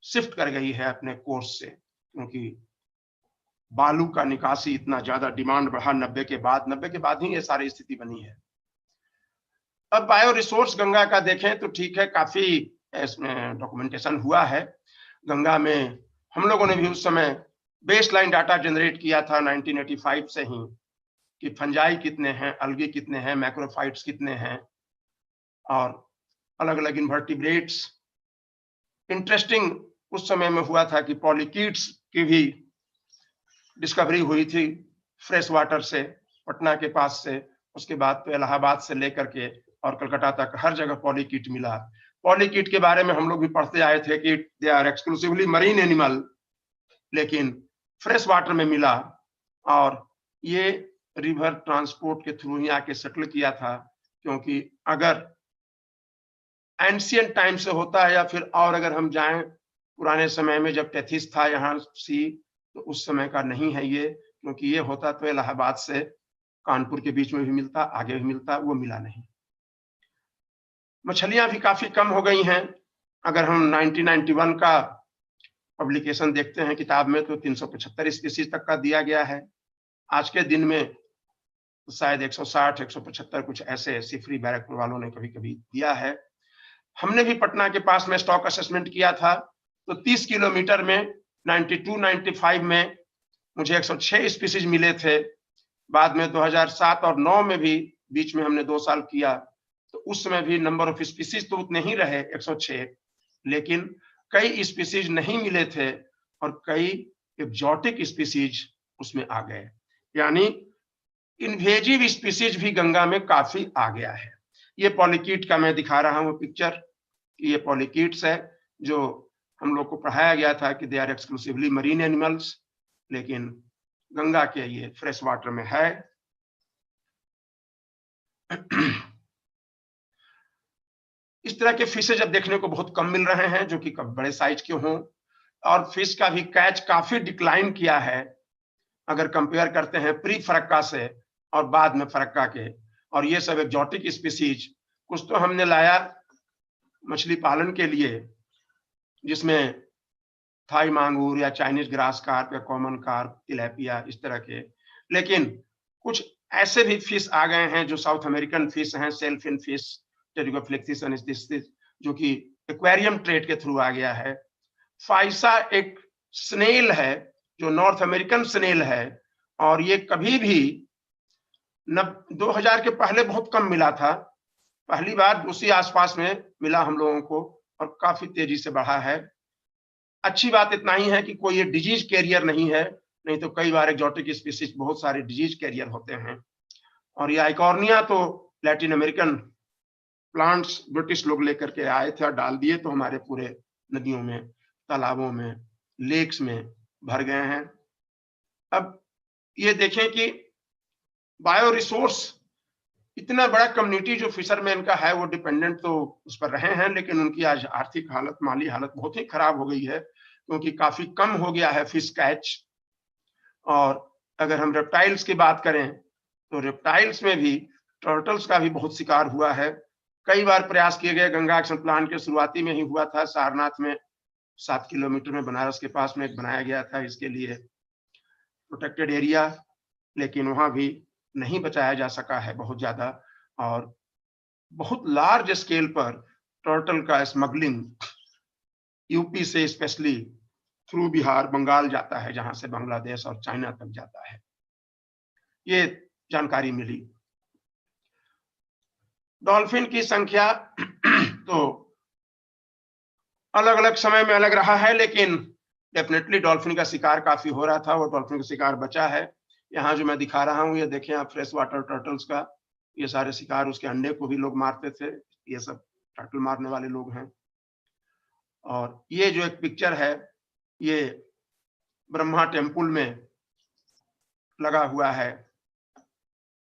शिफ्ट कर गई है अपने कोर्स से, क्योंकि बालू का निकासी इतना ज्यादा डिमांड बढ़ा 90 के बाद ही ये सारी स्थिति बनी है। अब बायो रिसोर्स गंगा का देखें तो ठीक है, काफी इसमें डॉक्यूमेंटेशन हुआ है। गंगा में हम लोगों ने भी उस समय बेसलाइन डाटा जनरेट किया था 1985 से ही, कि फंजाई कितने हैं, अलगी कितने हैं, मैक्रोफाइट्स कितने हैं, और अलग अलग इन्वर्टिब्रेट्स। इंटरेस्टिंग उस समय में हुआ था कि पॉलीकीट्स की भी डिस्कवरी हुई थी फ्रेश वाटर से, पटना के पास से। उसके बाद तो इलाहाबाद से लेकर के और कलकत्ता तक हर जगह पॉलीकीट मिला। पॉलीकीट के बारे में हम लोग भी पढ़ते आए थे कि they are exclusively marine animal, लेकिन फ्रेश वाटर में मिला, और ये रिवर ट्रांसपोर्ट के थ्रू ही आके सेटल किया था, क्योंकि अगर एंशियंट टाइम से होता है, या फिर और अगर हम जाएं पुराने समय में जब टेथिस था यहाँ सी, तो उस समय का नहीं है ये, क्योंकि ये होता तो इलाहाबाद से कानपुर के बीच में भी मिलता, आगे भी मिलता, वो मिला नहीं। मछलियां भी काफी कम हो गई हैं। अगर हम 1991 का पब्लिकेशन देखते हैं किताब में, तो 375 स्पीसीज तक का दिया गया है। आज के दिन में शायद 160, 175 कुछ ऐसे सिफरी बैरकपुर वालों ने कभी कभी दिया है। हमने भी पटना के पास में स्टॉक असेसमेंट किया था, तो 30 किलोमीटर में 92-95 में मुझे 106 स्पीसीज मिले थे। बाद में 2007 और 9 में भी बीच में हमने 2 साल किया, तो उस समय भी नंबर ऑफ स्पीसीज तो उतने ही रहे 106, लेकिन कई स्पीसीज नहीं मिले थे और कई एक्जॉटिक स्पीसीज उसमें आ गए। यानी इन्वेजिव स्पीसीज भी गंगा में काफी आ गया है। ये पॉलीकीट का मैं दिखा रहा हूँ पिक्चर, ये पॉलीकीट्स है जो हम लोग को पढ़ाया गया था कि they are exclusively marine animals, लेकिन गंगा के ये फ्रेश वाटर में है। इस तरह के फिशेज अब देखने को बहुत कम मिल रहे हैं, जो कि बड़े साइज के हों, और फिश का भी कैच काफी डिक्लाइन किया है अगर कंपेयर करते हैं प्री फरक्का से और बाद में फरक्का के। और ये सब एक्जॉटिक स्पीसीज कुछ तो हमने लाया मछली पालन के लिए, जिसमें थाई मांगूर या चाइनीज ग्रास कार्प या कॉमन कार्प, तिलैपिया, इस तरह के। लेकिन कुछ ऐसे भी फिश आ गए हैं जो साउथ अमेरिकन फिश हैं, सेलफिन फिश, टेरिगोफ्लेक्सिस अनिस्टिस, जो कि एक्वेरियम ट्रेड के थ्रू आ गया है। फाइसा एक स्नेल है जो नॉर्थ अमेरिकन स्नेल है, और ये कभी भी 2000 के पहले बहुत कम मिला था, पहली बार उसी आसपास में मिला हम लोगों को, और काफी तेजी से बढ़ा है। अच्छी बात इतना ही है कि कोई ये डिजीज कैरियर नहीं है, नहीं तो कई बार एक्जॉटिक स्पीसीज बहुत सारे डिजीज कैरियर होते हैं। और ये आइकॉर्निया तो लैटिन अमेरिकन प्लांट्स ब्रिटिश लोग लेकर के आए थे और डाल दिए, तो हमारे पूरे नदियों में, तालाबों में, लेक्स में भर गए हैं। अब ये देखें कि बायो रिसोर्स, इतना बड़ा कम्युनिटी जो फिशरमैन का है, वो डिपेंडेंट तो उस पर रहे हैं, लेकिन उनकी आज आर्थिक हालत, माली हालत बहुत ही खराब हो गई है, क्योंकि काफी कम हो गया है फिश कैच। और अगर हम रेप्टाइल्स की बात करें, तो रेप्टाइल्स में भी टर्टल्स का भी बहुत शिकार हुआ है। कई बार प्रयास किए गए, गंगा एक्शन प्लान के शुरुआती में ही हुआ था, सारनाथ में 7 किलोमीटर में बनारस के पास में एक बनाया गया था इसके लिए प्रोटेक्टेड एरिया, लेकिन वहां भी नहीं बचाया जा सका है बहुत ज्यादा। और बहुत लार्ज स्केल पर टर्टल का स्मगलिंग यूपी से स्पेशली थ्रू बिहार, बंगाल जाता है, जहां से बांग्लादेश और चाइना तक जाता है, ये जानकारी मिली। डॉल्फिन की संख्या तो अलग अलग समय में अलग रहा है, लेकिन डेफिनेटली डॉल्फिन का शिकार काफी हो रहा था, वो डॉल्फिन का शिकार बचा है। यहाँ जो मैं दिखा रहा हूँ, ये देखें आप, फ्रेश वाटर टर्टल्स का ये सारे शिकार, उसके अंडे को भी लोग मारते थे, ये सब टर्टल मारने वाले लोग हैं। और ये जो एक पिक्चर है, ये ब्रह्मा टेम्पल में लगा हुआ है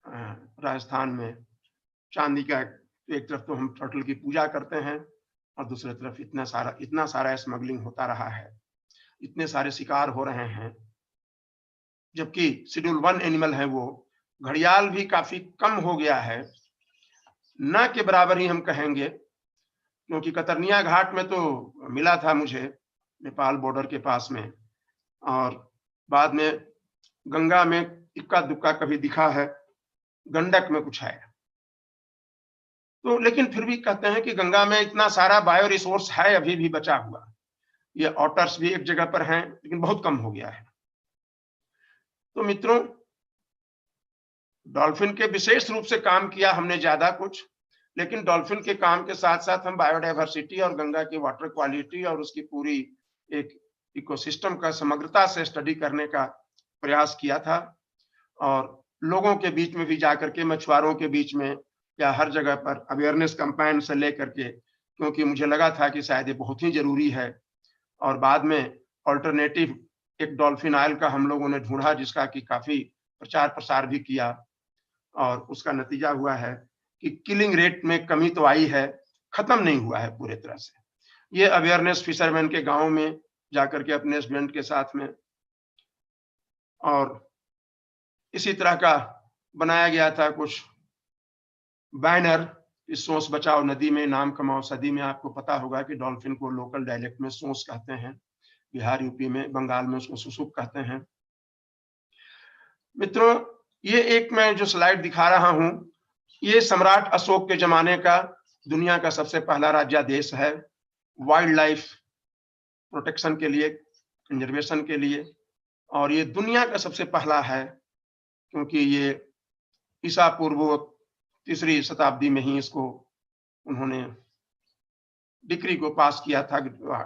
राजस्थान में, चांदी का। एक तरफ तो हम टर्टल की पूजा करते हैं, और दूसरी तरफ इतना सारा स्मगलिंग होता रहा है, इतने सारे शिकार हो रहे हैं, जबकि शेड्यूल 1 एनिमल है वो। घड़ियाल भी काफी कम हो गया है, न के बराबर ही हम कहेंगे, क्योंकि कतरनिया घाट में तो मिला था मुझे, नेपाल बॉर्डर के पास में, और बाद में गंगा में इक्का दुक्का कभी दिखा है, गंडक में कुछ है। तो लेकिन फिर भी कहते हैं कि गंगा में इतना सारा बायो रिसोर्स है अभी भी बचा हुआ। ये ऑटर्स भी एक जगह पर हैं, लेकिन बहुत कम हो गया है। तो मित्रों, डॉल्फिन के विशेष रूप से काम किया हमने ज्यादा कुछ, लेकिन डॉल्फिन के काम के साथ साथ हम बायोडाइवर्सिटी और गंगा की वाटर क्वालिटी और उसकी पूरी एक इकोसिस्टम का समग्रता से स्टडी करने का प्रयास किया था। और लोगों के बीच में भी जाकर के, मछुआरों के बीच में या हर जगह पर अवेयरनेस कैंपेन से लेकर के, क्योंकि मुझे लगा था कि शायद ये बहुत ही जरूरी है। और बाद में ऑल्टरनेटिव एक डॉल्फिन ऑयल का हम लोगों ने ढूंढा, जिसका कि काफी प्रचार प्रसार भी किया, और उसका नतीजा हुआ है कि किलिंग रेट में कमी तो आई है, खत्म नहीं हुआ है पूरे तरह से। ये अवेयरनेस फिशरमैन के गांव में जाकर के अपने स्टूडेंट के साथ में, और इसी तरह का बनाया गया था कुछ बैनर, इस सोच बचाओ नदी में नाम कमाओ सदी में। आपको पता होगा कि डॉल्फिन को लोकल डायलेक्ट में सोच कहते हैं, बिहार यूपी में, बंगाल में उसको सुसुक कहते हैं। मित्रों, ये एक मैं जो स्लाइड दिखा रहा हूं, ये सम्राट अशोक के जमाने का दुनिया का सबसे पहला राज्यादेश है वाइल्ड लाइफ प्रोटेक्शन के लिए, कंजर्वेशन के लिए, और ये दुनिया का सबसे पहला है क्योंकि ये ईसा पूर्व 3री शताब्दी में ही इसको उन्होंने डिक्री को पास किया था,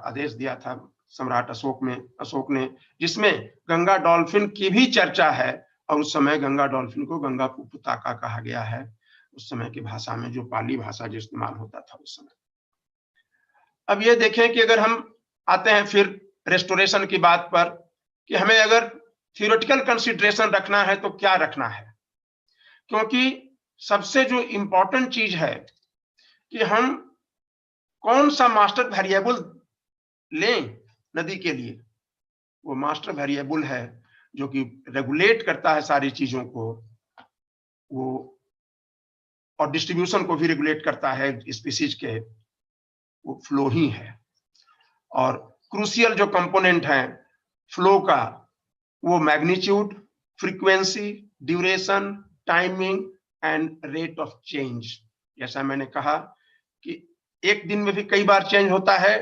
आदेश दिया था सम्राट अशोक ने, जिसमें गंगा डॉल्फिन की भी चर्चा है। और उस समय गंगा डॉल्फिन को गंगा पुताका कहा गया है, उस समय की भाषा में, जो पाली भाषा जो इस्तेमाल होता था उस समय। अब ये देखें कि अगर हम आते हैं फिर रेस्टोरेशन की बात पर, कि हमें अगर थियोरेटिकल कंसिडरेशन रखना है तो क्या रखना है, क्योंकि सबसे जो इंपॉर्टेंट चीज है कि हम कौन सा मास्टर वेरिएबल लें नदी के लिए। वो मास्टर वेरिएबल है जो कि रेगुलेट करता है सारी चीजों को, वो और डिस्ट्रीब्यूशन को भी रेगुलेट करता है स्पीसीज के, वो फ्लो ही है। और क्रूशियल जो कंपोनेंट है फ्लो का, वो magnitude, frequency, duration, timing and rate of change. जैसा मैंने कहा कि एक दिन में भी कई बार चेंज होता है,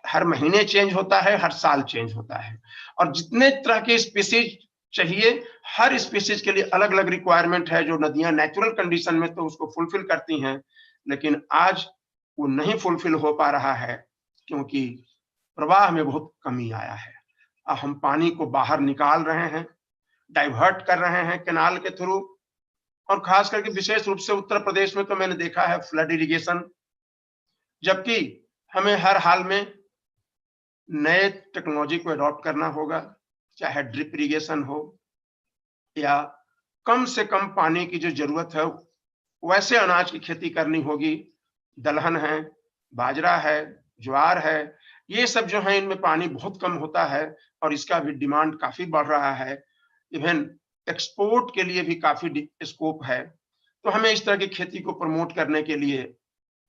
हर महीने चेंज होता है, हर साल चेंज होता है। और जितने तरह के स्पीसीज चाहिए, हर स्पीसीज के लिए अलग अलग रिक्वायरमेंट है, जो नदियां नेचुरल कंडीशन में तो उसको फुलफिल करती हैं, लेकिन आज वो नहीं फुलफिल हो पा रहा है क्योंकि प्रवाह में बहुत कमी आया है। अब हम पानी को बाहर निकाल रहे हैं, डाइवर्ट कर रहे हैं कैनाल के थ्रू, और खास करके विशेष रूप से उत्तर प्रदेश में तो मैंने देखा है फ्लड इरिगेशन, जबकि हमें हर हाल में नए टेक्नोलॉजी को अडॉप्ट करना होगा, चाहे ड्रिप इरिगेशन हो या कम से कम पानी की जो जरूरत है वैसे अनाज की खेती करनी होगी। दलहन है, बाजरा है, ज्वार है, ये सब जो है इनमें पानी बहुत कम होता है और इसका भी डिमांड काफी बढ़ रहा है। इवन एक्सपोर्ट के लिए भी काफी स्कोप है। तो हमें इस तरह की खेती को प्रमोट करने के लिए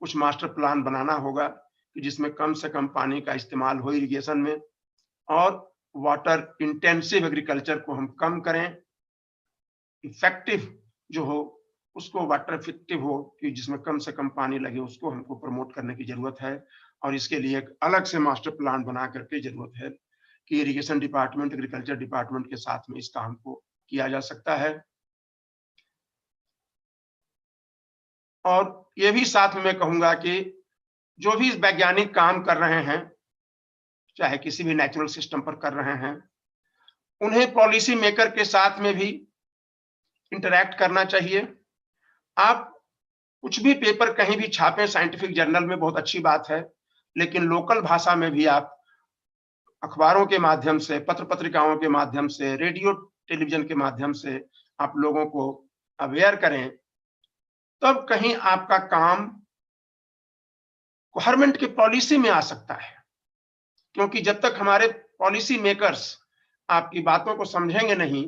कुछ मास्टर प्लान बनाना होगा कि जिसमें कम से कम पानी का इस्तेमाल हो इरिगेशन में, और वाटर इंटेंसिव एग्रीकल्चर को हम कम करें, इफेक्टिव जो हो उसको वाटर इफेक्टिव हो कि जिसमें कम से कम पानी लगे, उसको हमको प्रमोट करने की जरूरत है। और इसके लिए एक अलग से मास्टर प्लान बना करके जरूरत है कि इरिगेशन डिपार्टमेंट, एग्रीकल्चर डिपार्टमेंट के साथ में इस काम को किया जा सकता है। और ये भी साथ में मैं कहूंगा कि जो भी वैज्ञानिक काम कर रहे हैं, चाहे किसी भी नेचुरल सिस्टम पर कर रहे हैं, उन्हें पॉलिसी मेकर के साथ में भी इंटरैक्ट करना चाहिए। आप कुछ भी पेपर कहीं भी छापें साइंटिफिक जर्नल में, बहुत अच्छी बात है, लेकिन लोकल भाषा में भी आप अखबारों के माध्यम से, पत्र पत्रिकाओं के माध्यम से, रेडियो टेलीविजन के माध्यम से आप लोगों को अवेयर करें, तब कहीं आपका काम गवर्नमेंट की पॉलिसी में आ सकता है। क्योंकि जब तक हमारे पॉलिसी मेकर्स आपकी बातों को समझेंगे नहीं,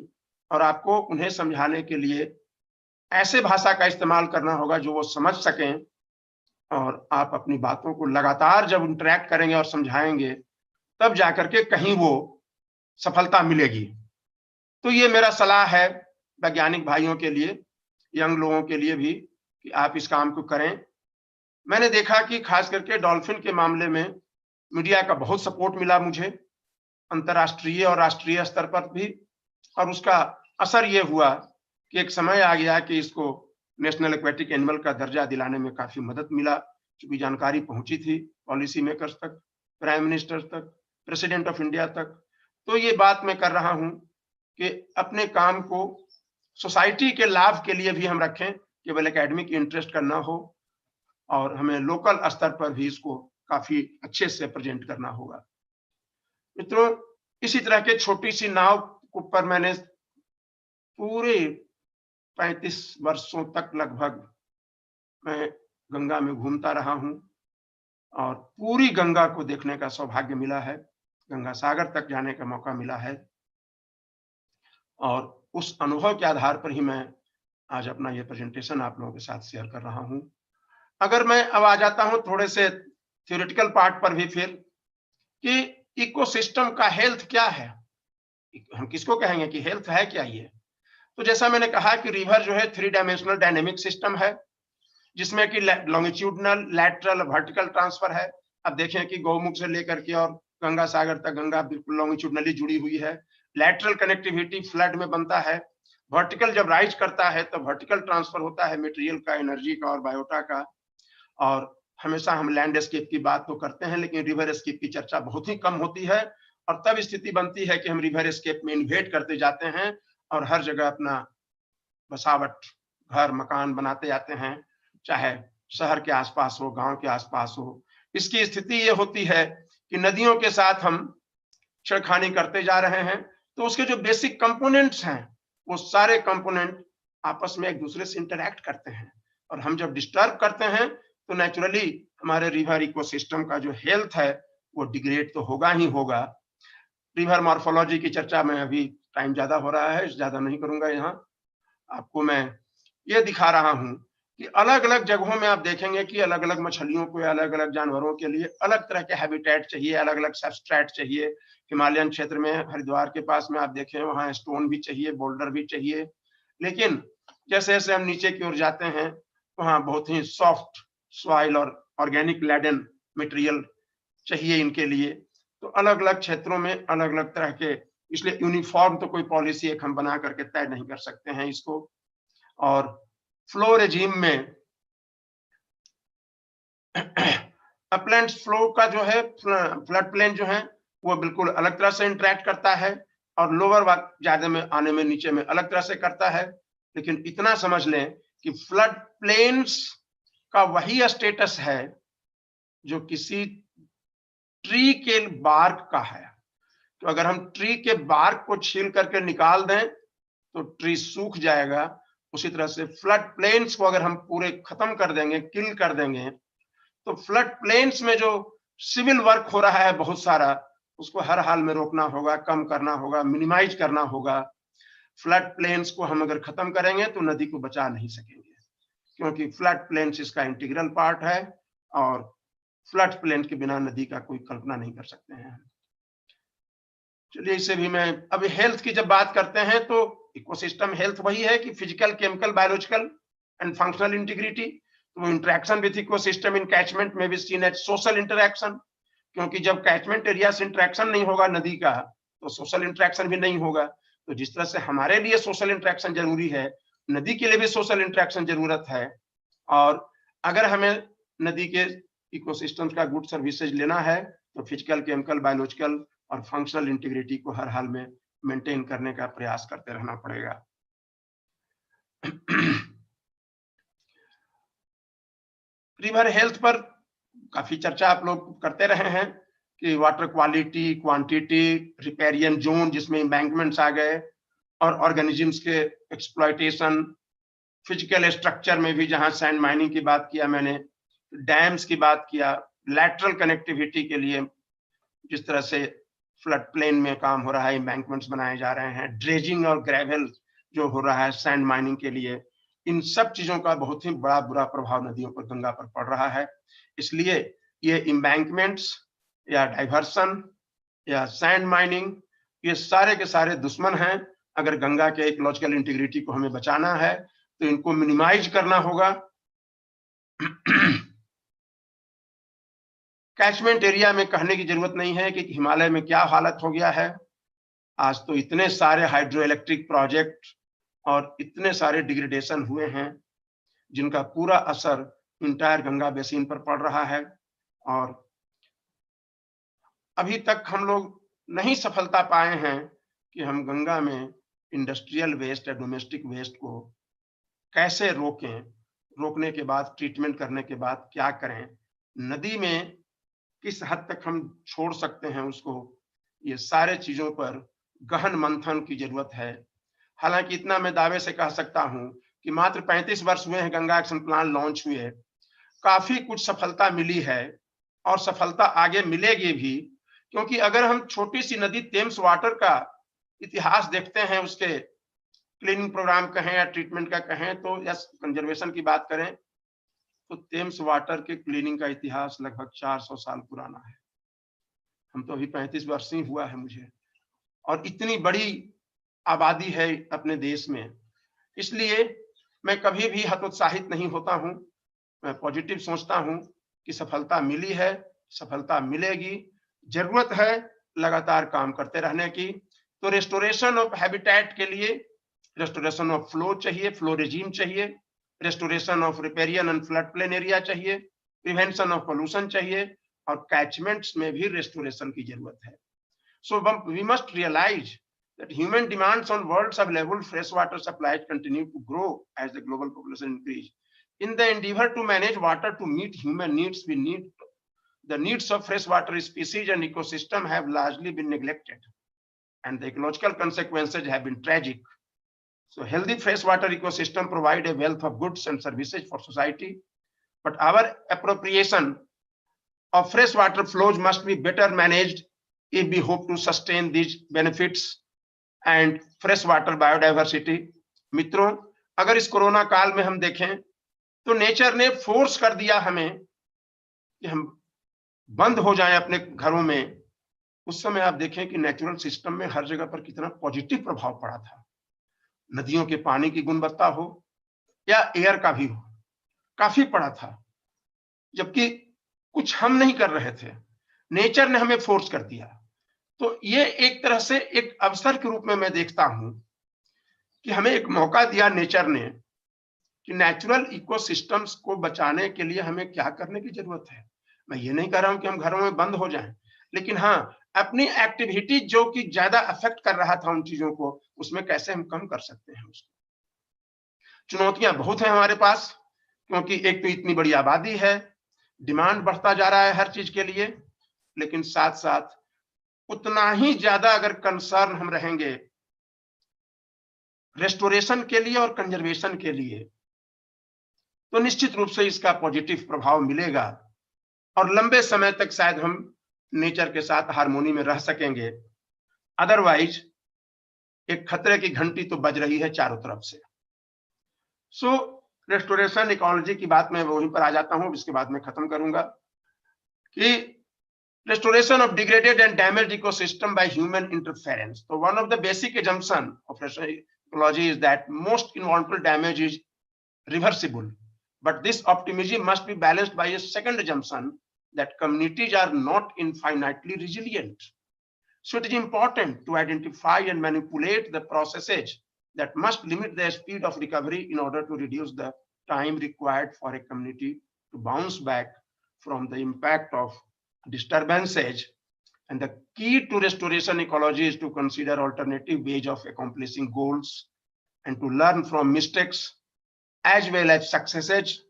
और आपको उन्हें समझाने के लिए ऐसे भाषा का इस्तेमाल करना होगा जो वो समझ सकें, और आप अपनी बातों को लगातार जब इंटरैक्ट करेंगे और समझाएंगे, तब जाकर के कहीं वो सफलता मिलेगी। तो ये मेरा सलाह है वैज्ञानिक भाइयों के लिए, यंग लोगों के लिए भी, कि आप इस काम को करें। मैंने देखा कि खास करके डॉल्फिन के मामले में मीडिया का बहुत सपोर्ट मिला मुझे, अंतर्राष्ट्रीय और राष्ट्रीय स्तर पर भी, और उसका असर ये हुआ कि एक समय आ गया कि इसको नेशनल एक्वेटिक एनिमल का दर्जा दिलाने में काफी मदद मिला, क्योंकि जानकारी पहुंची थी पॉलिसी मेकर्स तक, प्राइम मिनिस्टर तक, प्रेसिडेंट ऑफ इंडिया तक। तो ये बात मैं कर रहा हूं कि अपने काम को सोसाइटी के लाभ के लिए भी हम रखें, केवल एकेडमिक इंटरेस्ट करना हो, और हमें लोकल स्तर पर भी इसको काफी अच्छे से प्रेजेंट करना होगा। मित्रों, इसी तरह के छोटी सी नाव पर मैंने पूरे 35 वर्षों तक लगभग मैं गंगा में घूमता रहा हूं, और पूरी गंगा को देखने का सौभाग्य मिला है, गंगा सागर तक जाने का मौका मिला है। और उस अनुभव के आधार पर ही मैं आज अपना ये प्रेजेंटेशन आप लोगों के साथ शेयर कर रहा हूं। अगर मैं अब आ जाता हूं थोड़े से थ्योरेटिकल पार्ट पर भी, फिर कि इकोसिस्टम का हेल्थ क्या है, हम किसको कहेंगे कि हेल्थ है क्या ये। तो जैसा मैंने कहा कि रिवर जो है 3 डायमेंशनल डायनेमिक सिस्टम है, जिसमें कि लॉन्गिट्यूडनल, लैटरल, वर्टिकल ट्रांसफर है। अब देखें कि गौमुख से लेकर के और गंगा सागर तक गंगा बिल्कुल लॉन्गिट्यूडनली जुड़ी हुई है। लैटरल कनेक्टिविटी फ्लड में बनता है। वर्टिकल जब राइज करता है तो वर्टिकल ट्रांसफर होता है मटेरियल का, एनर्जी का और बायोटा का। और हमेशा हम लैंडस्केप की बात तो करते हैं, लेकिन रिवर स्केप की चर्चा बहुत ही कम होती है। और तब स्थिति बनती है कि हम रिवर स्केप में इन्वेट करते जाते हैं और हर जगह अपना बसावट, घर मकान बनाते जाते हैं, चाहे शहर के आसपास हो, गांव के आसपास हो। इसकी स्थिति ये होती है कि नदियों के साथ हम छेड़खानी करते जा रहे हैं, तो उसके जो बेसिक कंपोनेंट्स हैं वो सारे कंपोनेंट आपस में एक दूसरे से इंटरैक्ट करते हैं। और हम जब डिस्टर्ब करते हैं तो नेचुरली हमारे रिवर इकोसिस्टम का जो हेल्थ है वो डिग्रेड तो होगा ही होगा। रिवर मॉर्फोलॉजी की चर्चा में अभी टाइम ज्यादा हो रहा है, ज्यादा नहीं करूंगा। यहाँ आपको मैं ये दिखा रहा हूं कि अलग अलग जगहों में आप देखेंगे कि अलग अलग मछलियों को, अलग अलग जानवरों के लिए अलग तरह के हैबिटेट चाहिए, अलग अलग सबस्ट्रेट चाहिए। हिमालयन क्षेत्र में हरिद्वार के पास में आप देखें वहां स्टोन भी चाहिए, बोल्डर भी चाहिए। लेकिन जैसे जैसे हम नीचे की ओर जाते हैं वहां बहुत ही सॉफ्ट सॉइल और ऑर्गेनिक लैडन मटेरियल चाहिए इनके लिए। तो अलग अलग क्षेत्रों में अलग अलग तरह के, इसलिए यूनिफॉर्म तो कोई पॉलिसी एक हम बना करके तय नहीं कर सकते हैं इसको। और फ्लो रेजिम में अपलैंड फ्लो का जो है, फ्लड प्लेन जो है वो बिल्कुल अलग तरह से इंटरेक्ट करता है और लोअर ज्यादा में आने में नीचे में अलग तरह से करता है। लेकिन इतना समझ लें कि फ्लड प्लेन्स का वही स्टेटस है जो किसी ट्री के बार्क का है। तो अगर हम ट्री के बार्क को छील करके निकाल दें तो ट्री सूख जाएगा। उसी तरह से फ्लड प्लेन्स को अगर हम पूरे खत्म कर देंगे, किल कर देंगे, तो फ्लड प्लेन्स में जो सिविल वर्क हो रहा है बहुत सारा, उसको हर हाल में रोकना होगा, कम करना होगा, मिनिमाइज करना होगा। फ्लड प्लेन्स को हम अगर खत्म करेंगे तो नदी को बचा नहीं सकेंगे, क्योंकि फ्लड प्लेन्स इसका इंटीग्रल पार्ट है और फ्लड प्लेन के बिना नदी का कोई कल्पना नहीं कर सकते हैं। चलिए इसे भी मैं, अब हेल्थ की जब बात करते हैं तो इकोसिस्टम हेल्थ वही है कि physical, chemical, biological and functional integrity. तो interaction with ecosystem in catchment में भी सीन एज सोशल इंटरेक्शन, क्योंकि जब कैचमेंट एरिया से इंटरेक्शन नहीं होगा नदी का तो सोशल इंटरेक्शन भी नहीं होगा। तो जिस तरह से हमारे लिए सोशल इंटरेक्शन जरूरी है, नदी के लिए भी सोशल इंटरेक्शन जरूरत है। और अगर हमें नदी के इकोसिस्टम्स का गुड सर्विसेज लेना है तो फिजिकल, केमिकल, बायोलॉजिकल और फंक्शनल इंटीग्रिटी को हर हाल में मेंटेन करने का प्रयास करते रहना पड़ेगा। रिवर हेल्थ पर काफी चर्चा आप लोग करते रहे हैं कि water quality, quantity, riparian zone जिसमें एम्बैंकमेंट्स आ गए, और ऑर्गेनिजम्स के एक्सप्लॉयटेशन, फिजिकल स्ट्रक्चर में भी जहां सैंड माइनिंग की बात किया मैंने, डैम्स की बात किया, लैटरल कनेक्टिविटी के लिए जिस तरह से फ्लड प्लेन में काम हो रहा है, एम्बैंकमेंट्स बनाए जा रहे हैं, ड्रेजिंग और ग्रेवल जो हो रहा है सैंड माइनिंग के लिए, इन सब चीजों का बहुत ही बड़ा बुरा प्रभाव नदियों पर, गंगा पर पड़ रहा है। इसलिए ये एम्बैंकमेंट्स या डाइवर्सन या सैंड माइनिंग, ये सारे के सारे दुश्मन हैं। अगर गंगा के इकोलॉजिकल इंटीग्रिटी को हमें बचाना है तो इनको मिनिमाइज करना होगा। कैचमेंट एरिया में कहने की जरूरत नहीं है कि हिमालय में क्या हालत हो गया है। आज तो इतने सारे हाइड्रो इलेक्ट्रिक प्रोजेक्ट और इतने सारे डिग्रेडेशन हुए हैं जिनका पूरा असर इंटायर गंगा बेसिन पर पड़ रहा है। और अभी तक हम लोग नहीं सफलता पाए हैं कि हम गंगा में इंडस्ट्रियल वेस्ट या डोमेस्टिक वेस्ट को कैसे रोकें, रोकने के बाद ट्रीटमेंट करने के बाद क्या करें, नदी में किस हद तक हम छोड़ सकते हैं उसको, ये सारे चीजों पर गहन मंथन की जरूरत है। हालांकि इतना मैं दावे से कह सकता हूं कि मात्र 35 वर्ष हुए हैं गंगा एक्शन प्लान लॉन्च हुए, काफी कुछ सफलता मिली है और सफलता आगे मिलेगी भी, क्योंकि अगर हम छोटी सी नदी टेम्स वाटर का इतिहास देखते हैं, उसके क्लीनिंग प्रोग्राम कहें या ट्रीटमेंट का कहें तो, या कंजर्वेशन की बात करें, तो टेम्स वाटर के क्लीनिंग का इतिहास लगभग 400 साल पुराना है। हम तो अभी 35 वर्ष ही हुआ है मुझे, और इतनी बड़ी आबादी है अपने देश में। इसलिए मैं कभी भी हतोत्साहित नहीं होता हूं, मैं पॉजिटिव सोचता हूं कि सफलता मिली है, सफलता मिलेगी, जरूरत है लगातार काम करते रहने की। तो रेस्टोरेशन ऑफ हैबिटेट के लिए रेस्टोरेशन ऑफ फ्लो चाहिए, फ्लो रेजिम चाहिए, restoration of riparian and flood plain area चाहिए, प्रिवेंशन ऑफ पोल्यूशन चाहिए, और कैचमेंट्स में भी रेस्टोरेशन की जरूरत है। So we must realise that human demands on world's available freshwater supplies continue to grow as the global population increase. In the endeavor to manage water to meet human needs, the needs of freshwater species and ecosystem have largely been neglected, and the ecological consequences have been tragic. So healthy freshwater ecosystem provide a wealth of goods and services for society, but our appropriation of freshwater flows must be better managed if we hope to sustain these benefits and fresh water biodiversity. मित्रों, अगर इस कोरोना काल में हम देखें तो नेचर ने फोर्स कर दिया हमें कि हम बंद हो जाएं अपने घरों में। उस समय आप देखें कि नेचुरल सिस्टम में हर जगह पर कितना पॉजिटिव प्रभाव पड़ा था। नदियों के पानी की गुणवत्ता हो या एयर का भी हो, काफी पड़ा था, जबकि कुछ हम नहीं कर रहे थे, नेचर ने हमें फोर्स कर दिया। तो ये एक तरह से एक अवसर के रूप में मैं देखता हूं कि हमें एक मौका दिया नेचर ने कि नेचुरल इकोसिस्टम्स को बचाने के लिए हमें क्या करने की जरूरत है। मैं ये नहीं कह रहा हूं कि हम घरों में बंद हो जाएं, लेकिन हाँ, अपनी एक्टिविटी जो कि ज्यादा अफेक्ट कर रहा था उन चीजों को, उसमें कैसे हम कम कर सकते हैं उसको। चुनौतियां बहुत हैं हमारे पास, क्योंकि एक तो इतनी बड़ी आबादी है, डिमांड बढ़ता जा रहा है हर चीज के लिए, लेकिन साथ साथ उतना ही ज्यादा अगर कंसर्न हम रहेंगे रेस्टोरेशन के लिए और कंजर्वेशन के लिए, तो निश्चित रूप से इसका पॉजिटिव प्रभाव मिलेगा और लंबे समय तक शायद हम नेचर के साथ हार्मोनी में रह सकेंगे। अदरवाइज एक खतरे की घंटी तो बज रही है चारों तरफ से। सो रेस्टोरेशन इकोलॉजी की बात मैं वहीं पर आ जाता हूं, इसके बाद मैं खत्म करूंगा कि restoration of degraded and damaged ecosystem by human interference. So one of the basic assumptions of restoration ecology is that most environmental damage is reversible, but this optimism must be balanced by a second assumption that communities are not infinitely resilient. So it is important to identify and manipulate the processes that must limit the speed of recovery in order to reduce the time required for a community to bounce back from the impact of disturbances. And the key to restoration ecology is to consider alternative ways of accomplishing goals and to learn from mistakes as well as successes.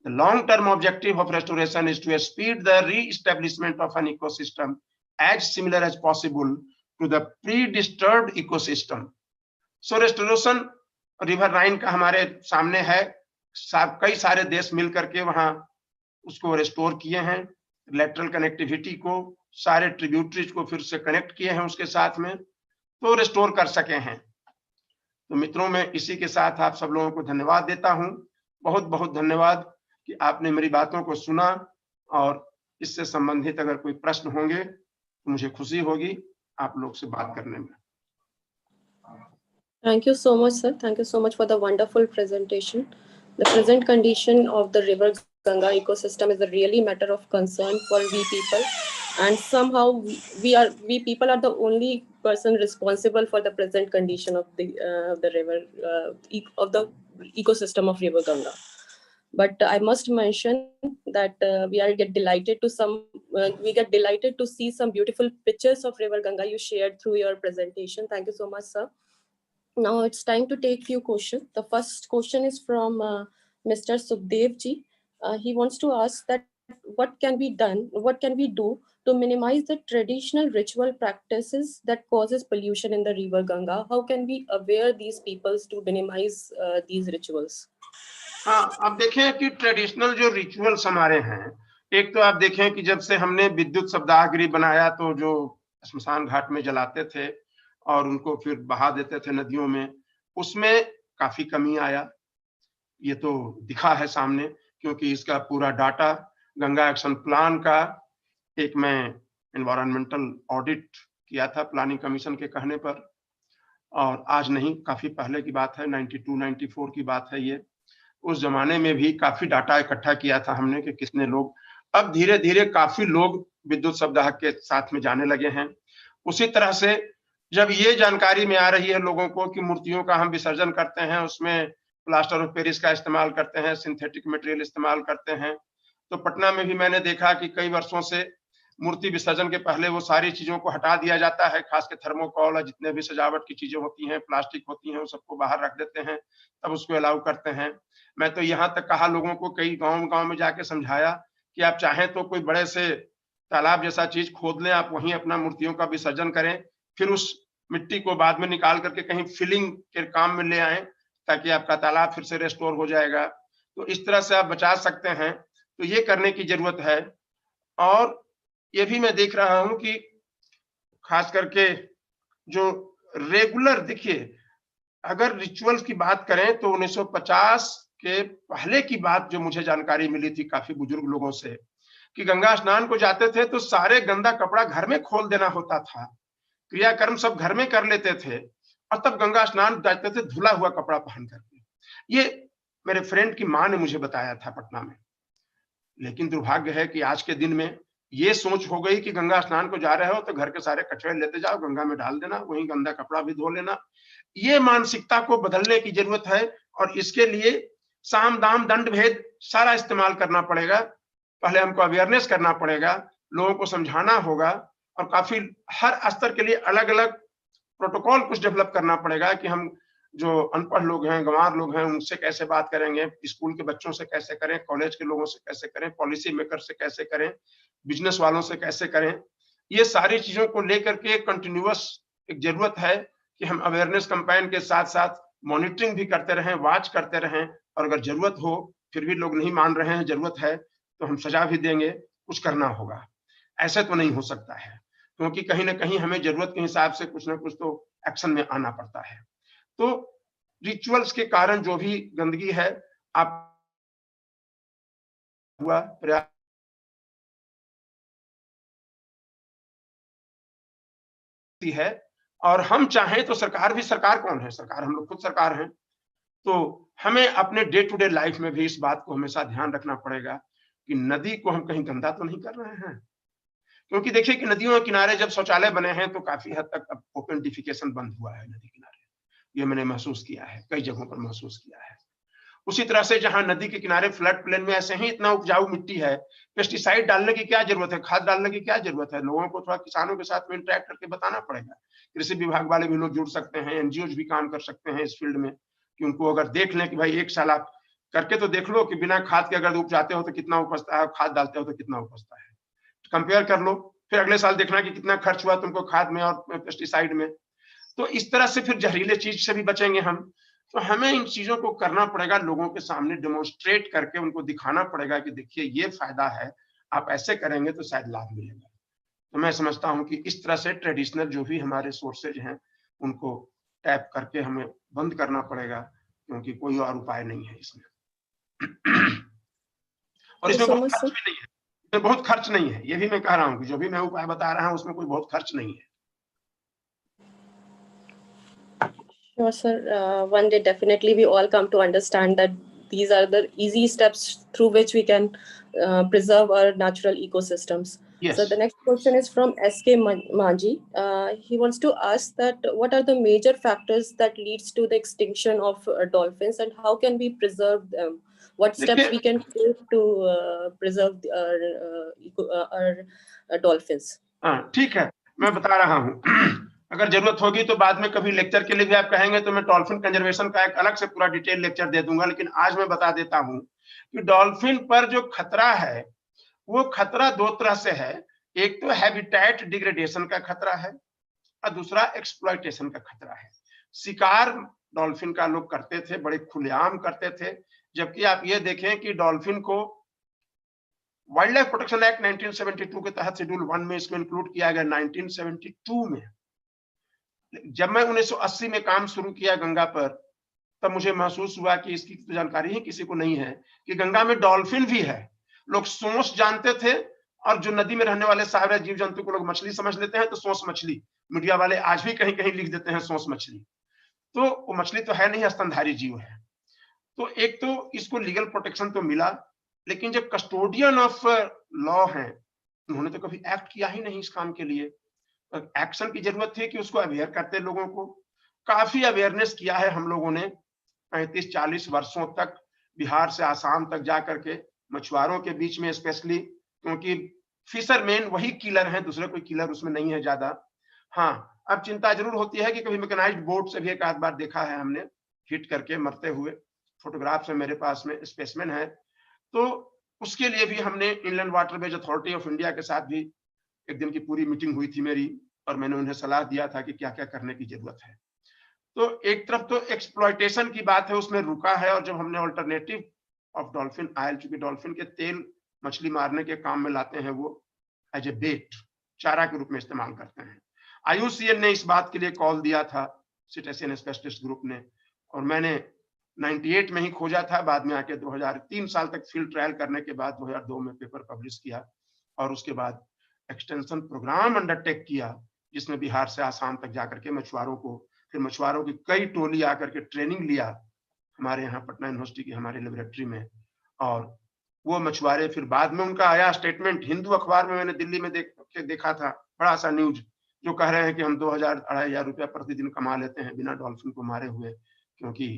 The long-term objective of restoration is to speed the re-establishment of an ecosystem as similar as possible to the pre-disturbed ecosystem. So restoration river Rhine का हमारे सामने है, कई सारे देश मिलकर के वहां उसको रेस्टोर किए हैं, लेटरल कनेक्टिविटी को, सारे ट्रिब्यूटरीज को फिर से कनेक्ट किए हैं उसके साथ में, तो रेस्टोर कर सके हैं। तो मित्रों, मैं इसी के साथ आप सब लोगों को धन्यवाद देता हूं। बहुत बहुत धन्यवाद कि आपने मेरी बातों को सुना, और इससे संबंधित अगर कोई प्रश्न होंगे तो मुझे खुशी होगी आप लोग से बात करने में। Thank you so much, sir. Thank you so much for the wonderful presentation. The present condition of the river Ganga ecosystem is a really matter of concern for we people, and somehow we people are the only person responsible for the present condition of the river of the ecosystem of river Ganga. But I must mention that we get delighted to see some beautiful pictures of river Ganga you shared through your presentation. Thank you so much, sir. Now it's time to take few questions. The first question is from Mr. Sukhdev ji. He wants to ask that what can we do to minimize the traditional ritual practices that causes pollution in the river Ganga? How can we aware these peoples to minimize these rituals? हाँ, अब देखें कि ट्रेडिशनल जो रिचुअल्स हमारे हैं एक तो आप देखें कि जब से हमने विद्युत शब्दागृह बनाया तो जो श्मशान घाट में जलाते थे और उनको फिर बहा देते थे नदियों में, उसमें काफी कमी आया। ये तो दिखा है सामने, क्योंकि इसका पूरा डाटा गंगा एक्शन प्लान का एक मैं एनवायरमेंटल ऑडिट किया था प्लानिंग कमीशन के कहने पर, और आज नहीं काफी पहले की बात है, 92-94 की बात है ये। उस जमाने में भी काफी डाटा इकट्ठा किया था हमने कि कितने लोग, अब धीरे धीरे काफी लोग विद्युत शवदाह के साथ में जाने लगे हैं। उसी तरह से जब ये जानकारी में आ रही है लोगों को कि मूर्तियों का हम विसर्जन करते हैं, उसमें प्लास्टर ऑफ पेरिस का इस्तेमाल करते हैं, सिंथेटिक मटेरियल इस्तेमाल करते हैं, तो पटना में भी मैंने देखा कि कई वर्षों से मूर्ति विसर्जन के पहले वो सारी चीजों को हटा दिया जाता है, खास के थर्मोकोल और जितने भी सजावट की चीजें होती हैं, प्लास्टिक होती हैं, वो सबको बाहर रख देते हैं, तब उसको अलाउ करते हैं। मैं तो यहाँ तक कहा लोगों को, कई गांव में जाके समझाया कि आप चाहें तो कोई बड़े से तालाब जैसा चीज खोद लें, आप वहीं अपना मूर्तियों का विसर्जन करें, फिर उस मिट्टी को बाद में निकाल करके कहीं फिलिंग के काम में ले आए, ताकि आपका तालाब फिर से रेस्टोर हो जाएगा। तो इस तरह से आप बचा सकते हैं, तो ये करने की जरूरत है। और ये भी मैं देख रहा हूं कि खास करके जो रेगुलर, देखिए अगर रिचुअल्स की बात करें तो 1950 के पहले की बात जो मुझे जानकारी मिली थी काफी बुजुर्ग लोगों से, कि गंगा स्नान को जाते थे तो सारे गंदा कपड़ा घर में खोल देना होता था, क्रियाकर्म सब घर में कर लेते थे, और तब गंगा स्नान जाते थे धुला हुआ कपड़ा पहन करके। ये मेरे फ्रेंड की मां ने मुझे बताया था पटना में। लेकिन दुर्भाग्य है कि आज के दिन में ये सोच हो गई कि गंगा स्नान को जा रहे हो तो घर के सारे कचरे लेते जाओ, गंगा में डाल देना, वहीं गंदा कपड़ा भी धो लेना। ये मानसिकता को बदलने की जरूरत है, और इसके लिए साम दाम दंड भेद सारा इस्तेमाल करना पड़ेगा। पहले हमको अवेयरनेस करना पड़ेगा, लोगों को समझाना होगा, और काफी हर स्तर के लिए अलग अलग प्रोटोकॉल कुछ डेवलप करना पड़ेगा कि हम जो अनपढ़ लोग हैं, गंवार लोग हैं, उनसे कैसे बात करेंगे, स्कूल के बच्चों से कैसे करें, कॉलेज के लोगों से कैसे करें, पॉलिसी मेकर से कैसे करें, बिजनेस वालों से कैसे करें। ये सारी चीजों को लेकर के कंटिन्यूअस एक जरूरत है कि हम अवेयरनेस कैंपेन के साथ साथ मॉनिटरिंग भी करते रहें, वॉच करते रहें, और अगर जरूरत हो फिर भी लोग नहीं मान रहे हैं, जरूरत है तो हम सजा भी देंगे, कुछ करना होगा। ऐसे तो नहीं हो सकता है, क्योंकि कहीं ना कहीं हमें जरूरत के हिसाब से कुछ ना कुछ तो एक्शन में आना पड़ता है। तो रिचुअल्स के कारण जो भी गंदगी है आप हुआ प्रयास है, और हम चाहें तो सरकार भी, सरकार कौन है, सरकार हम लोग खुद सरकार हैं, तो हमें अपने डे टू डे लाइफ में भी इस बात को हमेशा ध्यान रखना पड़ेगा कि नदी को हम कहीं गंदा तो नहीं कर रहे हैं। क्योंकि देखिए कि नदियों के किनारे जब शौचालय बने हैं तो काफी हद तक अब ओपन डिफिकेशन बंद हुआ है नदी किनारे, ये मैंने महसूस किया है, कई जगहों पर महसूस किया है। उसी तरह से जहां नदी के किनारे फ्लड प्लेन में ऐसे ही इतना उपजाऊ मिट्टी है, पेस्टिसाइड डालने की क्या जरूरत है, खाद डालने की क्या जरूरत है, लोगों को थोड़ा किसानों के साथ में इंटरेक्ट करके बताना पड़ेगा। कृषि विभाग वाले भी लोग जुड़ सकते हैं, एनजीओ भी काम कर सकते हैं इस फील्ड में, कि उनको अगर देख लें कि भाई एक साल आप करके तो देख लो कि बिना खाद के अगर उपजाते हो तो कितना उपजता है, खाद डालते हो तो कितना उपजता है, कंपेयर कर लो, फिर अगले साल देखना कि कितना खर्च हुआ तुमको खाद में और पेस्टिसाइड में। तो इस तरह से फिर जहरीले चीज से भी बचेंगे हम। तो हमें इन चीजों को करना पड़ेगा, लोगों के सामने डेमोन्स्ट्रेट करके उनको दिखाना पड़ेगा कि देखिए ये फायदा है, आप ऐसे करेंगे तो शायद लाभ मिलेगा। तो मैं समझता हूं कि इस तरह से ट्रेडिशनल जो भी हमारे सोर्सेज हैं उनको टैप करके हमें बंद करना पड़ेगा, क्योंकि कोई और उपाय नहीं है इसमें। और इसमें बहुत खर्च भी नहीं है, इसमें बहुत खर्च नहीं है, ये भी मैं कह रहा हूँ कि जो भी मैं उपाय बता रहा हूँ उसमें कोई बहुत खर्च नहीं है। Sure, sir. One day definitely we all come to understand that these are the easy steps through which we can preserve our natural ecosystems. Yes. So the next question is from SK Manji. He wants to ask that what are the major factors that leads to the extinction of dolphins, and how can we preserve them? What steps we can take to preserve our dolphins? हाँ ठीक है, मैं बता रहा हूँ। अगर जरूरत होगी तो बाद में कभी लेक्चर के लिए भी आप कहेंगे तो मैं डॉल्फिन कंजर्वेशन का एक अलग से पूरा डिटेल लेक्चर दे दूंगा, लेकिन आज मैं बता देता हूं कि डॉल्फिन पर जो खतरा है वो खतरा दो तरह से है। एक तो हैबिटेट डिग्रेडेशन का खतरा है और दूसरा एक्सप्लॉयटेशन का खतरा है। शिकार डॉल्फिन का लोग करते थे, बड़े खुलेआम करते थे, जबकि आप ये देखें कि डॉल्फिन को वाइल्ड लाइफ प्रोटेक्शन एक्ट 1972 के तहत शेड्यूल 1 में इसको इंक्लूड किया गया 1972 में। जब मैं 1980 में काम शुरू किया गंगा पर, तब मुझे महसूस हुआ कि इसकी तो जानकारी ही किसी को नहीं है कि गंगा में डॉल्फिन भी है। लोग सोंस जानते थे, और जो नदी में रहने वाले सारे जीव जंतु को लोग मछली समझ लेते हैं, तो सोंस मछली, मीडिया वाले आज भी कहीं कहीं लिख देते हैं सोंस मछली, तो वो मछली तो है नहीं, स्तनधारी जीव है। तो एक तो इसको लीगल प्रोटेक्शन तो मिला, लेकिन जब कस्टोडियन ऑफ लॉ हैं, उन्होंने तो कभी एक्ट किया ही नहीं इस काम के लिए। एक्शन की जरूरत थी कि उसको अवेयर करते लोगों को। काफी अवेयरनेस किया है हम लोगों ने 35-40 वर्षों तक, बिहार से आसाम तक जा करके, मछुआरों के बीच में स्पेशली, क्योंकि फिशरमैन वही किलर हैं, दूसरे कोई किलर उसमें नहीं है ज्यादा। हाँ, अब चिंता जरूर होती है कि कभी मैकेनाइज्ड बोट से भी एक आध बार देखा है हमने हिट करके मरते हुए, फोटोग्राफ्स है मेरे पास में, स्पेसिमेन है। तो उसके लिए भी हमने inland waterways authority of India के साथ भी एक दिन की पूरी मीटिंग हुई थी मेरी, और मैंने उन्हें सलाह दिया था कि क्या क्या करने की जरूरत है। तो एक तरफ तो एक्सप्लॉयटेशन की बात है, उसमें रुका है, और जब हमने ऑल्टरनेटिव ऑफ डॉल्फिन ऑयल, चूंकि डॉल्फिन के तेल मछली मारने के काम में लाते हैं, वो एज ए बेट, चारा के रूप में इस्तेमाल करते हैं। IUCN ने इस बात के लिए कॉल दिया था, सिटेशियन स्पेशलिस्ट ग्रुप ने, और मैंने 98 में ही खोजा था, बाद में आके 2003 साल तक फील्ड ट्रायल करने के बाद 2002 में पेपर पब्लिश किया, और उसके बाद एक्सटेंशन प्रोग्राम अंडरटेक किया, जिसमें बिहार से आसाम तक जाकर के मछुआरों को, फिर मछुआरों की कई टोली आकर के ट्रेनिंग लिया हमारे यहाँ पटना यूनिवर्सिटी की हमारी लेबोरेटरी में। और वो मछुआरे फिर बाद में उनका आया स्टेटमेंट, हिंदू अखबार में मैंने दिल्ली में देखा था, बड़ा सा न्यूज, जो कह रहे हैं कि हम 2000-2500 रुपया प्रतिदिन कमा लेते हैं बिना डॉल्फिन को मारे हुए, क्योंकि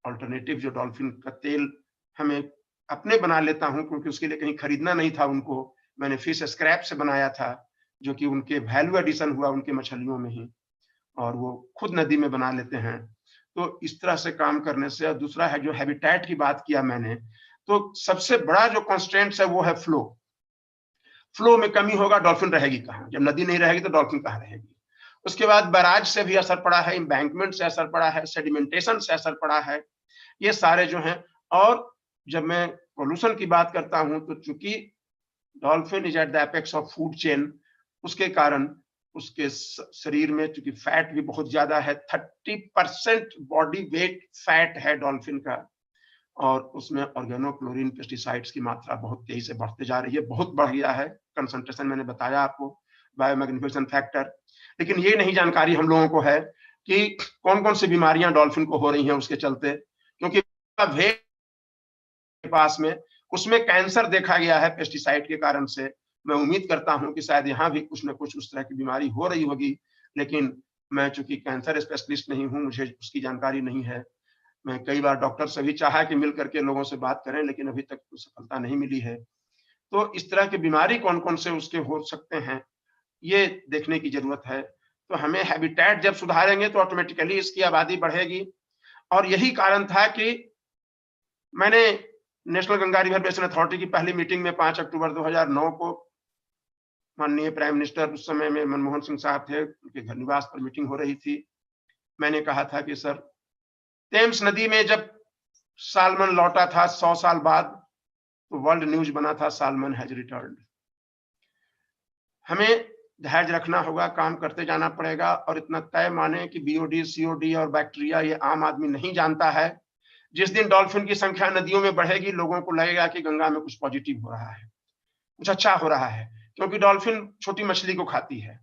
अल्टरनेटिव जो डॉल्फिन का तेल हमें अपने बना लेता हूं, क्योंकि उसके लिए कहीं खरीदना नहीं था उनको, मैंने फिश स्क्रैप से बनाया था, जो कि उनके वैल्यू एडिशन हुआ उनके मछलियों में ही, और वो खुद नदी में बना लेते हैं। तो इस तरह से काम करने से, और दूसरा है जो हैबिटेट की बात किया मैंने, तो सबसे बड़ा जो कॉन्स्टेंट्स है वो है फ्लो। फ्लो में कमी होगा, डॉल्फिन रहेगी कहाँ? जब नदी नहीं रहेगी तो डॉल्फिन कहाँ रहेगी? उसके बाद बैराज से भी असर पड़ा है, एम्बैंकमेंट से असर पड़ा है, सेडिमेंटेशन से असर पड़ा है, ये सारे जो हैं। और जब मैं पोल्यूशन की बात करता हूं, तो चूंकि dolphin is at the apex of food chain, उसके कारण उसके शरीर में चूंकि फैट भी बहुत ज्यादा है, 30% बॉडी वेट फैट है डॉल्फिन का, और उसमें ऑर्गेनोक्लोरीन पेस्टिसाइड्स की मात्रा बहुत तेजी से बढ़ते जा रही है, बहुत बढ़ गया है कंसंट्रेशन, मैंने बताया आपको, बायोमैग्निफिकेशन फैक्टर। लेकिन ये नहीं जानकारी हम लोगों को है कि कौन कौन सी बीमारियां डॉल्फिन को हो रही हैं उसके चलते, क्योंकि वेट के पास में उसमें कैंसर देखा गया है पेस्टिसाइड के कारण से। मैं उम्मीद करता हूं कि शायद यहाँ भी कुछ न कुछ उस तरह की बीमारी हो रही होगी, लेकिन मैं चूंकि कैंसर स्पेशलिस्ट नहीं हूं, मुझे उसकी जानकारी नहीं है। मैं कई बार डॉक्टर से भी चाहा कि मिल करके लोगों से बात करें, लेकिन अभी तक तो सफलता नहीं मिली है। तो इस तरह की बीमारी कौन कौन से उसके हो सकते हैं, ये देखने की जरूरत है। तो हमें हैबिटेट जब सुधारेंगे तो ऑटोमेटिकली इसकी आबादी बढ़ेगी। और यही कारण था कि मैंने national Ganga river basin authority की पहली मीटिंग में 5 अक्टूबर 2009 को, माननीय प्राइम मिनिस्टर उस समय में मनमोहन सिंह साहब थे, उनके घर निवास पर मीटिंग हो रही थी, मैंने कहा था कि सर, टेम्स नदी में जब सालमन लौटा था 100 साल बाद, तो वर्ल्ड न्यूज बना था, सालमन हैज रिटर्न्ड। हमें धैर्य रखना होगा, काम करते जाना पड़ेगा, और इतना तय माने कि बीओडी, सीओडी और बैक्टीरिया ये आम आदमी नहीं जानता है। जिस दिन डॉल्फिन की संख्या नदियों में बढ़ेगी, लोगों को लगेगा कि गंगा में कुछ पॉजिटिव हो रहा है, कुछ अच्छा हो रहा है, क्योंकि डॉल्फिन छोटी मछली को खाती है,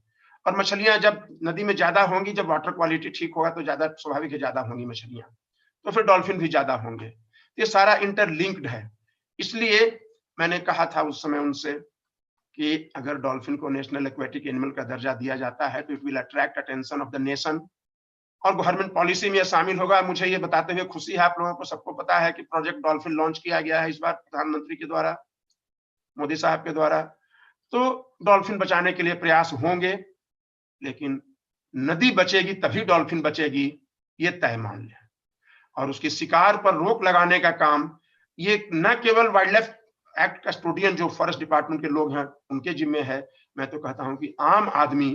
और मछलियां जब नदी में ज्यादा होंगी, जब वाटर क्वालिटी ठीक होगा तो ज्यादा स्वाभाविक है, ज्यादा होंगी मछलियां, तो फिर डॉल्फिन भी ज्यादा होंगे। ये सारा इंटरलिंक्ड है। इसलिए मैंने कहा था उस समय उनसे कि अगर डॉल्फिन को नेशनल एक्वेटिक एनिमल का दर्जा दिया जाता है तो it will attract attention of the nation, और गवर्नमेंट पॉलिसी में यह शामिल होगा। मुझे ये बताते हुए खुशी है, आप लोगों को सबको पता है कि प्रोजेक्ट डॉल्फिन लॉन्च किया गया है इस बार प्रधानमंत्री के द्वारा, मोदी साहब के द्वारा। तो डॉल्फिन बचाने के लिए प्रयास होंगे, लेकिन नदी बचेगी तभी डॉल्फिन बचेगी, ये तय मान लें। और उसके शिकार पर रोक लगाने का काम ये न केवल वाइल्ड लाइफ एक्ट कस्टोडियन जो फॉरेस्ट डिपार्टमेंट के लोग हैं उनके जिम्मे है, मैं तो कहता हूं कि आम आदमी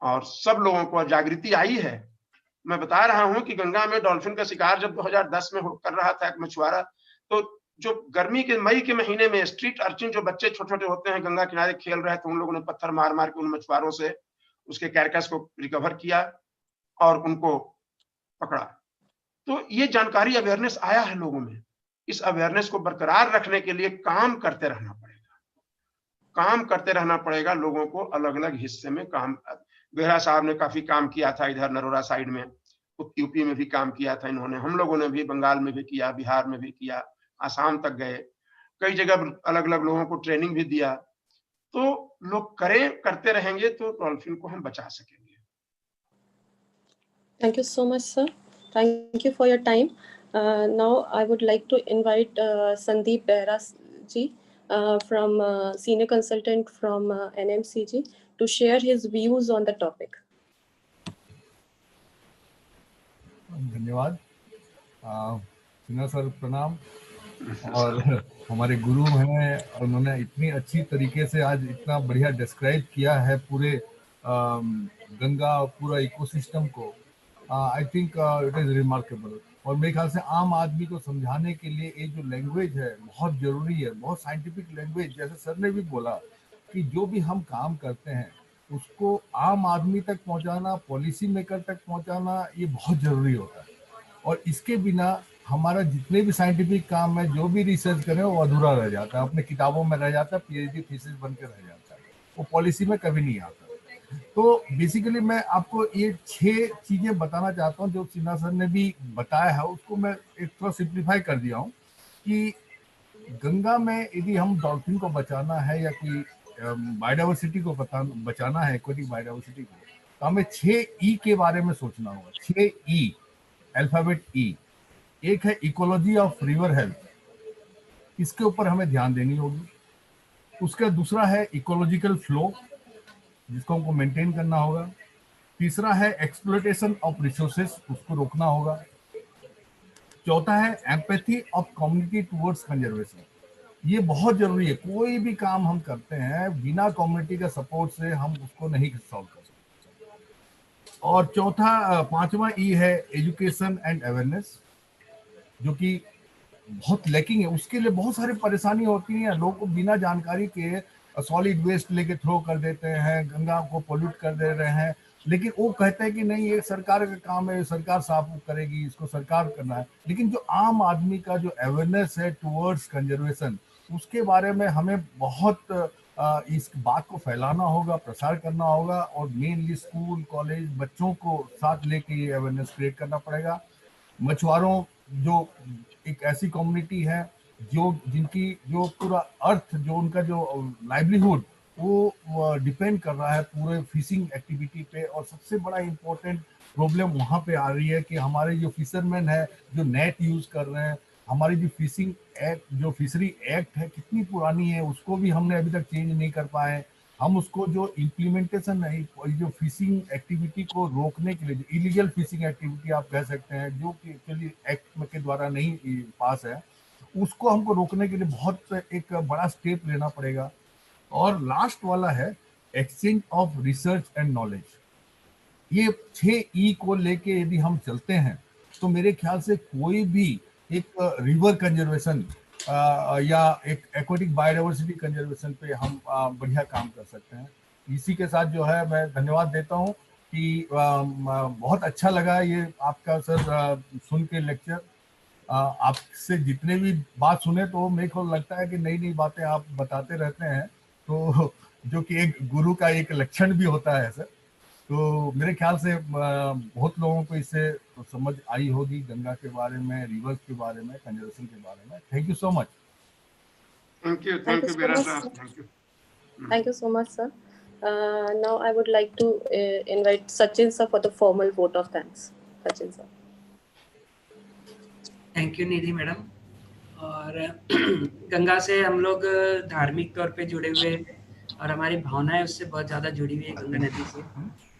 और सब लोगों को जागृति आई है। मैं बता रहा हूं कि गंगा में डॉल्फिन का शिकार जब 2010 में कर रहा था एक मछुआरा, तो जो गर्मी के मई के महीने में स्ट्रीट अर्चिन जो बच्चे छोटे छोटे होते हैं गंगा किनारे खेल रहे थे, उन लोगों ने पत्थर मार मार के उन मछुआरों से उसके कैरकस को रिकवर किया और उनको पकड़ा। तो ये जानकारी अवेयरनेस आया है लोगों में। इस अवेयरनेस को बरकरार रखने के लिए काम करते रहना पड़ेगा लोगों को, अलग अलग हिस्से में काम। बेहरा साहब ने काफी काम किया था इधर नरोरा साइड में, यूपी में भी काम किया था इन्होंने, हम लोगों ने भी बंगाल में भी किया, बिहार में भी किया, आसाम तक गए, कई जगह अलग अलग लोगों को ट्रेनिंग भी दिया। तो लोग करते रहेंगे तो डॉल्फिन को हम बचा सकेंगे। Thank you so much, sir. Thank you for your time. Now I would like to invite Sandeep Behra ji from senior consultant from NMCG to share his views on the topic. धन्यवाद। सिन्हा सर प्रणाम। और हमारे गुरु हैं, उन्होंने इतनी अच्छी तरीके से आज इतना बढ़िया डिस्क्राइब किया है पूरे गंगा पूरा इकोसिस्टम को। I think it is remarkable. और मेरे ख्याल से आम आदमी को समझाने के लिए ये जो लैंग्वेज है बहुत जरूरी है, बहुत साइंटिफिक लैंग्वेज। जैसे सर ने भी बोला कि जो भी हम काम करते हैं उसको आम आदमी तक पहुंचाना, पॉलिसी मेकर तक पहुंचाना, ये बहुत जरूरी होता है। और इसके बिना हमारा जितने भी साइंटिफिक काम है, जो भी रिसर्च करें, वो अधूरा रह जाता है, अपने किताबों में रह जाता है, पीएचडी थीसिस बन के रह जाता है, वो पॉलिसी में कभी नहीं आता। तो बेसिकली मैं आपको ये 6 चीजें बताना चाहता हूँ जो सिन्हा सर ने भी बताया है, उसको मैं एक थोड़ा सिंप्लीफाई कर दिया हूँ कि गंगा में यदि हम डॉल्फिन को बचाना है या कोई बायोडाइवर्सिटी को बचाना है, एक्वेटिक बायोडाइवर्सिटी को, तो हमें 6 ई के बारे में सोचना होगा। 6 ई, अल्फाबेट ई। एक है इकोलॉजी ऑफ रिवर हेल्थ, इसके ऊपर हमें ध्यान देनी होगी। उसका दूसरा है इकोलॉजिकल फ्लो, जिसको हमको मेंटेन करना होगा। तीसरा है एक्सप्लॉयटेशन ऑफ रिसोर्सेस, उसको रोकना होगा। चौथा है empathy of community towards conservation, ये बहुत जरूरी है। कोई भी काम हम करते हैं बिना कम्युनिटी का सपोर्ट से हम उसको नहीं सॉल्व कर सकते। और चौथा, 5वां ई है एजुकेशन एंड अवेयरनेस, जो कि बहुत लैकिंग है। उसके लिए बहुत सारी परेशानी होती है, लोगों को बिना जानकारी के सॉलिड वेस्ट लेके थ्रो कर देते हैं, गंगा को पोल्यूट कर दे रहे हैं, लेकिन वो कहते हैं कि नहीं ये सरकार का काम है, सरकार साफ करेगी, इसको सरकार करना है। लेकिन जो आम आदमी का जो अवेयरनेस है टुवर्ड्स कंजर्वेशन, उसके बारे में हमें बहुत इस बात को फैलाना होगा, प्रसार करना होगा, और मेनली स्कूल कॉलेज बच्चों को साथ लेके ये अवेयरनेस क्रिएट करना पड़ेगा। मछुआरों जो एक ऐसी कम्युनिटी है जिनकी जो पूरा अर्थ, जो उनका जो लाइवलीहुड, वो डिपेंड कर रहा है पूरे फिशिंग एक्टिविटी पे। और सबसे बड़ा इम्पोर्टेंट प्रॉब्लम वहाँ पे आ रही है कि हमारे जो फिशरमैन है जो नेट यूज कर रहे हैं, हमारी जो फिशिंग एक्ट, जो फिशरी एक्ट है कितनी पुरानी है, उसको भी हमने अभी तक चेंज नहीं कर पाए। हम उसको जो इम्प्लीमेंटेशन है, जो फिशिंग एक्टिविटी को रोकने के लिए, जो इलीगल फिशिंग एक्टिविटी आप कह सकते हैं, जो कि एक्चुअली एक्ट के द्वारा नहीं पास है, उसको हमको रोकने के लिए बहुत एक बड़ा स्टेप लेना पड़ेगा। और लास्ट वाला है exchange of research and knowledge. ये 6 ई को लेके यदि हम चलते हैं तो मेरे ख्याल से कोई भी एक रिवर कंजर्वेशन या एक एक्वेटिक बायोडाइवर्सिटी कंजर्वेशन पे हम बढ़िया काम कर सकते हैं। इसी के साथ जो है मैं धन्यवाद देता हूँ कि बहुत अच्छा लगा ये आपका सर सुन के लेक्चर। आपसे जितने भी बात सुने तो मेरे को लगता है कि नई नई बातें आप बताते रहते हैं, तो जो कि एक गुरु का एक लक्षण भी होता है सर। तो मेरे ख्याल से बहुत लोगों को इससे समझ आई होगी गंगा के बारे में, रिवर्स के बारे में, कंजर्वेशन के बारे में। Thank you so much. Thank you very much. Thank you so much, sir. Now I would like to invite Sachin sir for the formal vote of thanks. Sachin sir. Thank you Nidhi madam. और गंगा से हम लोग धार्मिक तौर पे जुड़े हुए और हमारी भावनाएं उससे बहुत ज़्यादा जुड़ी हुई है गंगा नदी से।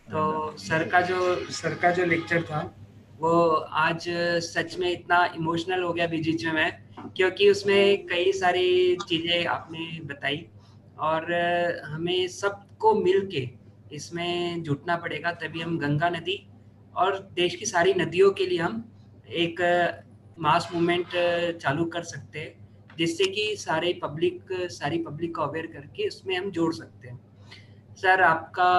तो सर का जो लेक्चर था वो आज सच में इतना इमोशनल हो गया बीच में मैं, क्योंकि उसमें कई सारी चीज़ें आपने बताई और हमें सबको मिल के इसमें जुटना पड़ेगा, तभी हम गंगा नदी और देश की सारी नदियों के लिए हम एक मास मूवमेंट चालू कर सकते हैं। जिससे कि सारी पब्लिक को अवेयर करके उसमें हम जोड़ सकते हैं। सर आपका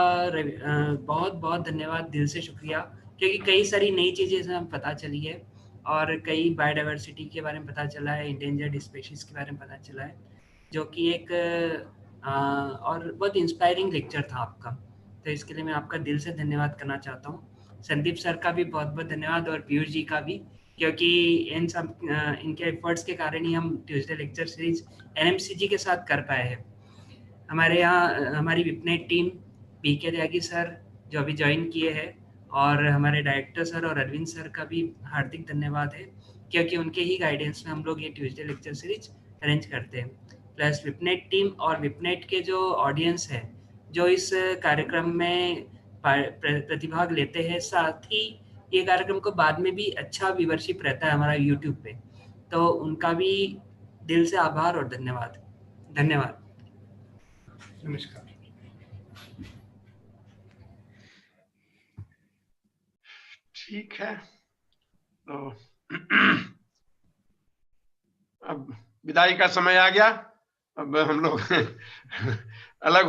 बहुत बहुत धन्यवाद, दिल से शुक्रिया, क्योंकि कई सारी नई चीज़ें से हमें पता चली है और कई बायोडाइवर्सिटी के बारे में पता चला है, इंडेंजर्ड स्पीशीज के बारे में पता चला है, जो कि एक और बहुत इंस्पायरिंग लेक्चर था आपका। तो इसके लिए मैं आपका दिल से धन्यवाद करना चाहता हूँ। संदीप सर का भी बहुत बहुत धन्यवाद और पीयूष जी का भी, क्योंकि इनके एफर्ट्स के कारण ही हम ट्यूसडे लेक्चर सीरीज NMCG के साथ कर पाए हैं। हमारे यहाँ हमारी विपनेट टीम BK त्यागी सर जो अभी ज्वाइन किए हैं, और हमारे डायरेक्टर सर और अरविंद सर का भी हार्दिक धन्यवाद है, क्योंकि उनके ही गाइडेंस में हम लोग ये ट्यूसडे लेक्चर सीरीज अरेंज करते हैं। प्लस विपनेट टीम और विपनेट के जो ऑडियंस है जो इस कार्यक्रम में प्रतिभाग लेते हैं, साथ ही ये कार्यक्रम को बाद में भी अच्छा व्यूअरशिप रहता है हमारा यूट्यूब पे, तो उनका भी दिल से आभार और धन्यवाद। नमस्कार। ठीक है, तो अब विदाई का समय आ गया। अब हम लोग अलग हो